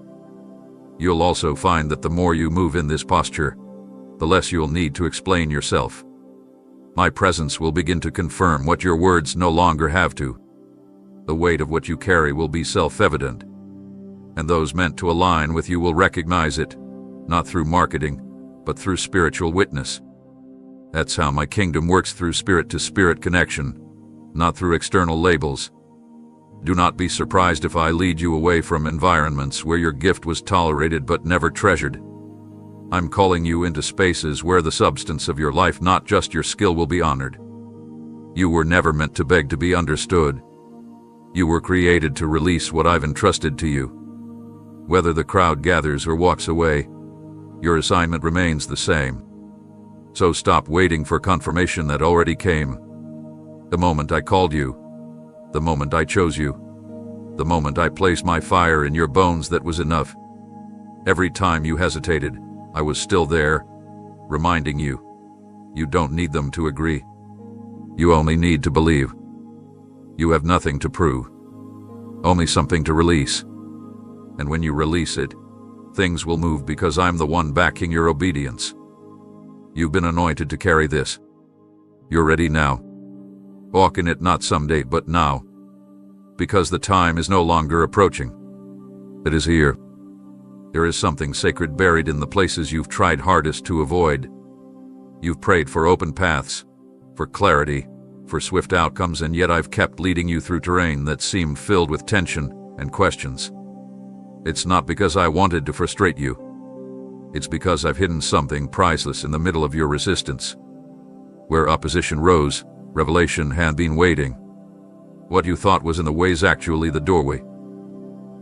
You'll also find that the more you move in this posture, the less you'll need to explain yourself. My presence will begin to confirm what your words no longer have to. The weight of what you carry will be self-evident, and those meant to align with you will recognize it, not through marketing, but through spiritual witness. That's how my kingdom works, through spirit-to-spirit connection, not through external labels. Do not be surprised if I lead you away from environments where your gift was tolerated but never treasured. I'm calling you into spaces where the substance of your life, not just your skill, will be honored. You were never meant to beg to be understood. You were created to release what I've entrusted to you. Whether the crowd gathers or walks away, your assignment remains the same. So stop waiting for confirmation that already came. The moment I called you, the moment I chose you, the moment I placed my fire in your bones, that was enough. Every time you hesitated, I was still there, reminding you. You don't need them to agree. You only need to believe. You have nothing to prove, only something to release. And when you release it, things will move because I'm the one backing your obedience. You've been anointed to carry this. You're ready now. Walk in it not someday, but now. Because the time is no longer approaching. It is here. There is something sacred buried in the places you've tried hardest to avoid. You've prayed for open paths, for clarity, for swift outcomes, and yet I've kept leading you through terrain that seemed filled with tension and questions. It's not because I wanted to frustrate you. It's because I've hidden something priceless in the middle of your resistance. Where opposition rose, revelation had been waiting. What you thought was in the way is actually the doorway.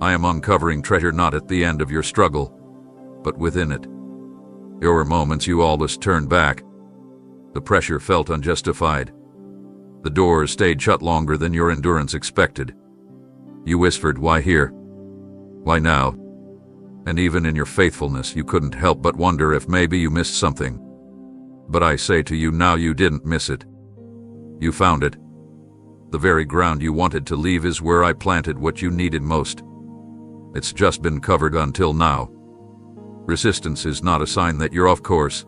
I am uncovering treasure not at the end of your struggle, but within it. There were moments you almost turned back. The pressure felt unjustified. The doors stayed shut longer than your endurance expected. You whispered, "Why here? Why now?" And even in your faithfulness, you couldn't help but wonder if maybe you missed something. But I say to you now, you didn't miss it. You found it. The very ground you wanted to leave is where I planted what you needed most. It's just been covered until now. Resistance is not a sign that you're off course.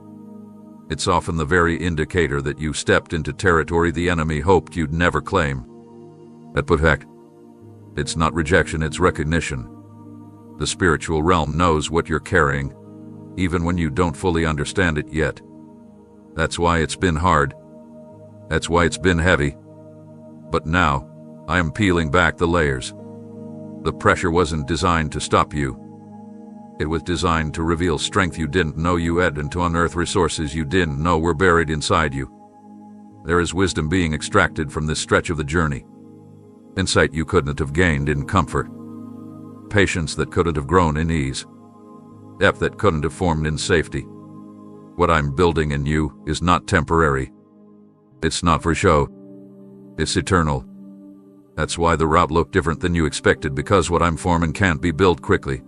It's often the very indicator that you stepped into territory the enemy hoped you'd never claim. At Prophetic, it's not rejection, it's recognition. The spiritual realm knows what you're carrying, even when you don't fully understand it yet. That's why it's been hard. That's why it's been heavy. But now, I am peeling back the layers. The pressure wasn't designed to stop you. It was designed to reveal strength you didn't know you had and to unearth resources you didn't know were buried inside you. There is wisdom being extracted from this stretch of the journey. Insight you couldn't have gained in comfort. Patience that couldn't have grown in ease. Depth that couldn't have formed in safety. What I'm building in you is not temporary. It's not for show. It's eternal. That's why the route looked different than you expected, because what I'm forming can't be built quickly.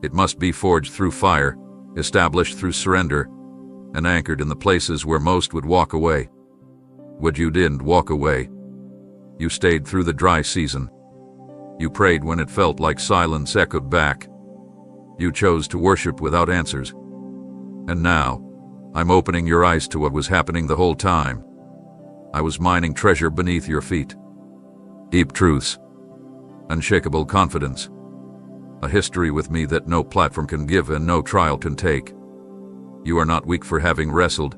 It must be forged through fire, established through surrender, and anchored in the places where most would walk away. But you didn't walk away. You stayed through the dry season. You prayed when it felt like silence echoed back. You chose to worship without answers. And now, I'm opening your eyes to what was happening the whole time. I was mining treasure beneath your feet. Deep truths. Unshakable confidence. A history with me that no platform can give and no trial can take. You are not weak for having wrestled.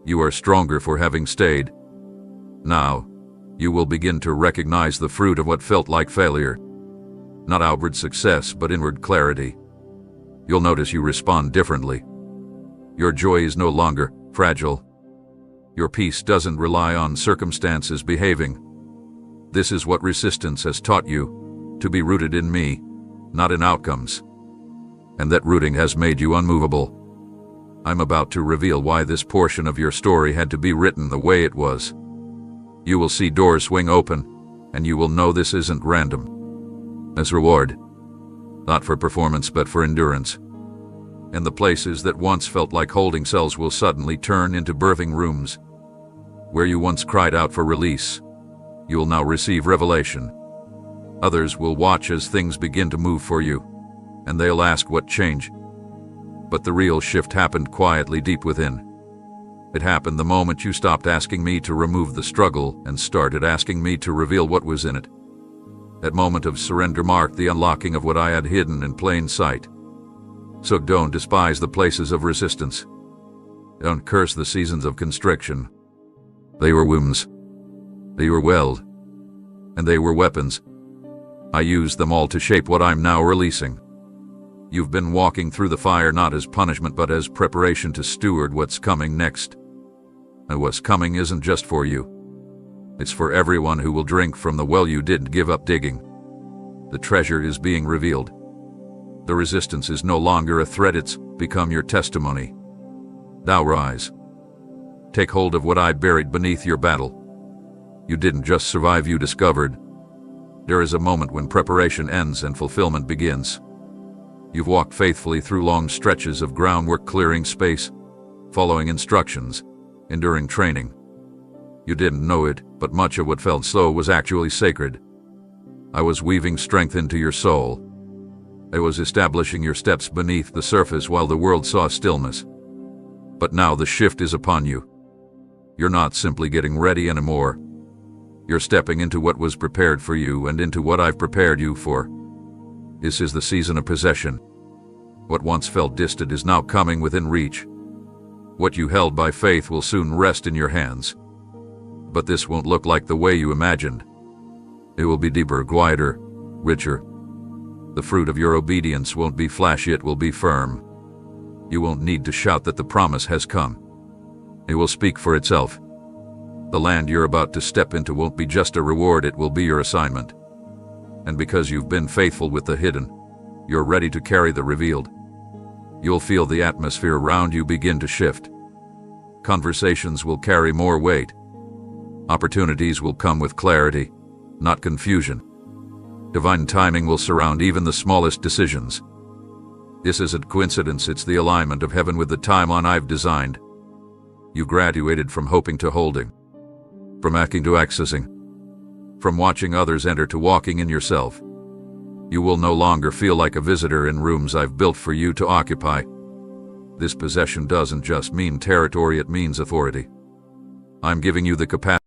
You are stronger for having stayed. Now, you will begin to recognize the fruit of what felt like failure. Not outward success, but inward clarity. You'll notice you respond differently. Your joy is no longer fragile. Your peace doesn't rely on circumstances behaving. This is what resistance has taught you, to be rooted in me, not in outcomes. And that rooting has made you unmovable. I'm about to reveal why this portion of your story had to be written the way it was. You will see doors swing open, and you will know this isn't random. As reward, not for performance but for endurance. And the places that once felt like holding cells will suddenly turn into birthing rooms. Where you once cried out for release, you will now receive revelation. Others will watch as things begin to move for you, and they'll ask what changed. But the real shift happened quietly deep within. It happened the moment you stopped asking me to remove the struggle and started asking me to reveal what was in it. That moment of surrender marked the unlocking of what I had hidden in plain sight. So don't despise the places of resistance. Don't curse the seasons of constriction. They were wounds. They were weld. And they were weapons. I used them all to shape what I'm now releasing. You've been walking through the fire not as punishment but as preparation to steward what's coming next. And what's coming isn't just for you. It's for everyone who will drink from the well you didn't give up digging. The treasure is being revealed. The resistance is no longer a threat, it's become your testimony. Now rise. Take hold of what I buried beneath your battle. You didn't just survive, you discovered. There is a moment when preparation ends and fulfillment begins. You've walked faithfully through long stretches of groundwork, clearing space, following instructions, enduring training. You didn't know it, but much of what felt slow was actually sacred. I was weaving strength into your soul. I was establishing your steps beneath the surface while the world saw stillness. But now the shift is upon you. You're not simply getting ready anymore. You're stepping into what was prepared for you and into what I've prepared you for. This is the season of possession. What once felt distant is now coming within reach. What you held by faith will soon rest in your hands. But this won't look like the way you imagined. It will be deeper, quieter, richer. The fruit of your obedience won't be flashy, it will be firm. You won't need to shout that the promise has come. It will speak for itself. The land you're about to step into won't be just a reward, it will be your assignment. And because you've been faithful with the hidden, you're ready to carry the revealed. You'll feel the atmosphere around you begin to shift. Conversations will carry more weight. Opportunities will come with clarity, not confusion. Divine timing will surround even the smallest decisions. This isn't coincidence, it's the alignment of heaven with the timeline I've designed. You graduated from hoping to holding, from acting to accessing, from watching others enter to walking in yourself. You will no longer feel like a visitor in rooms I've built for you to occupy. This possession doesn't just mean territory, it means authority. I'm giving you the capacity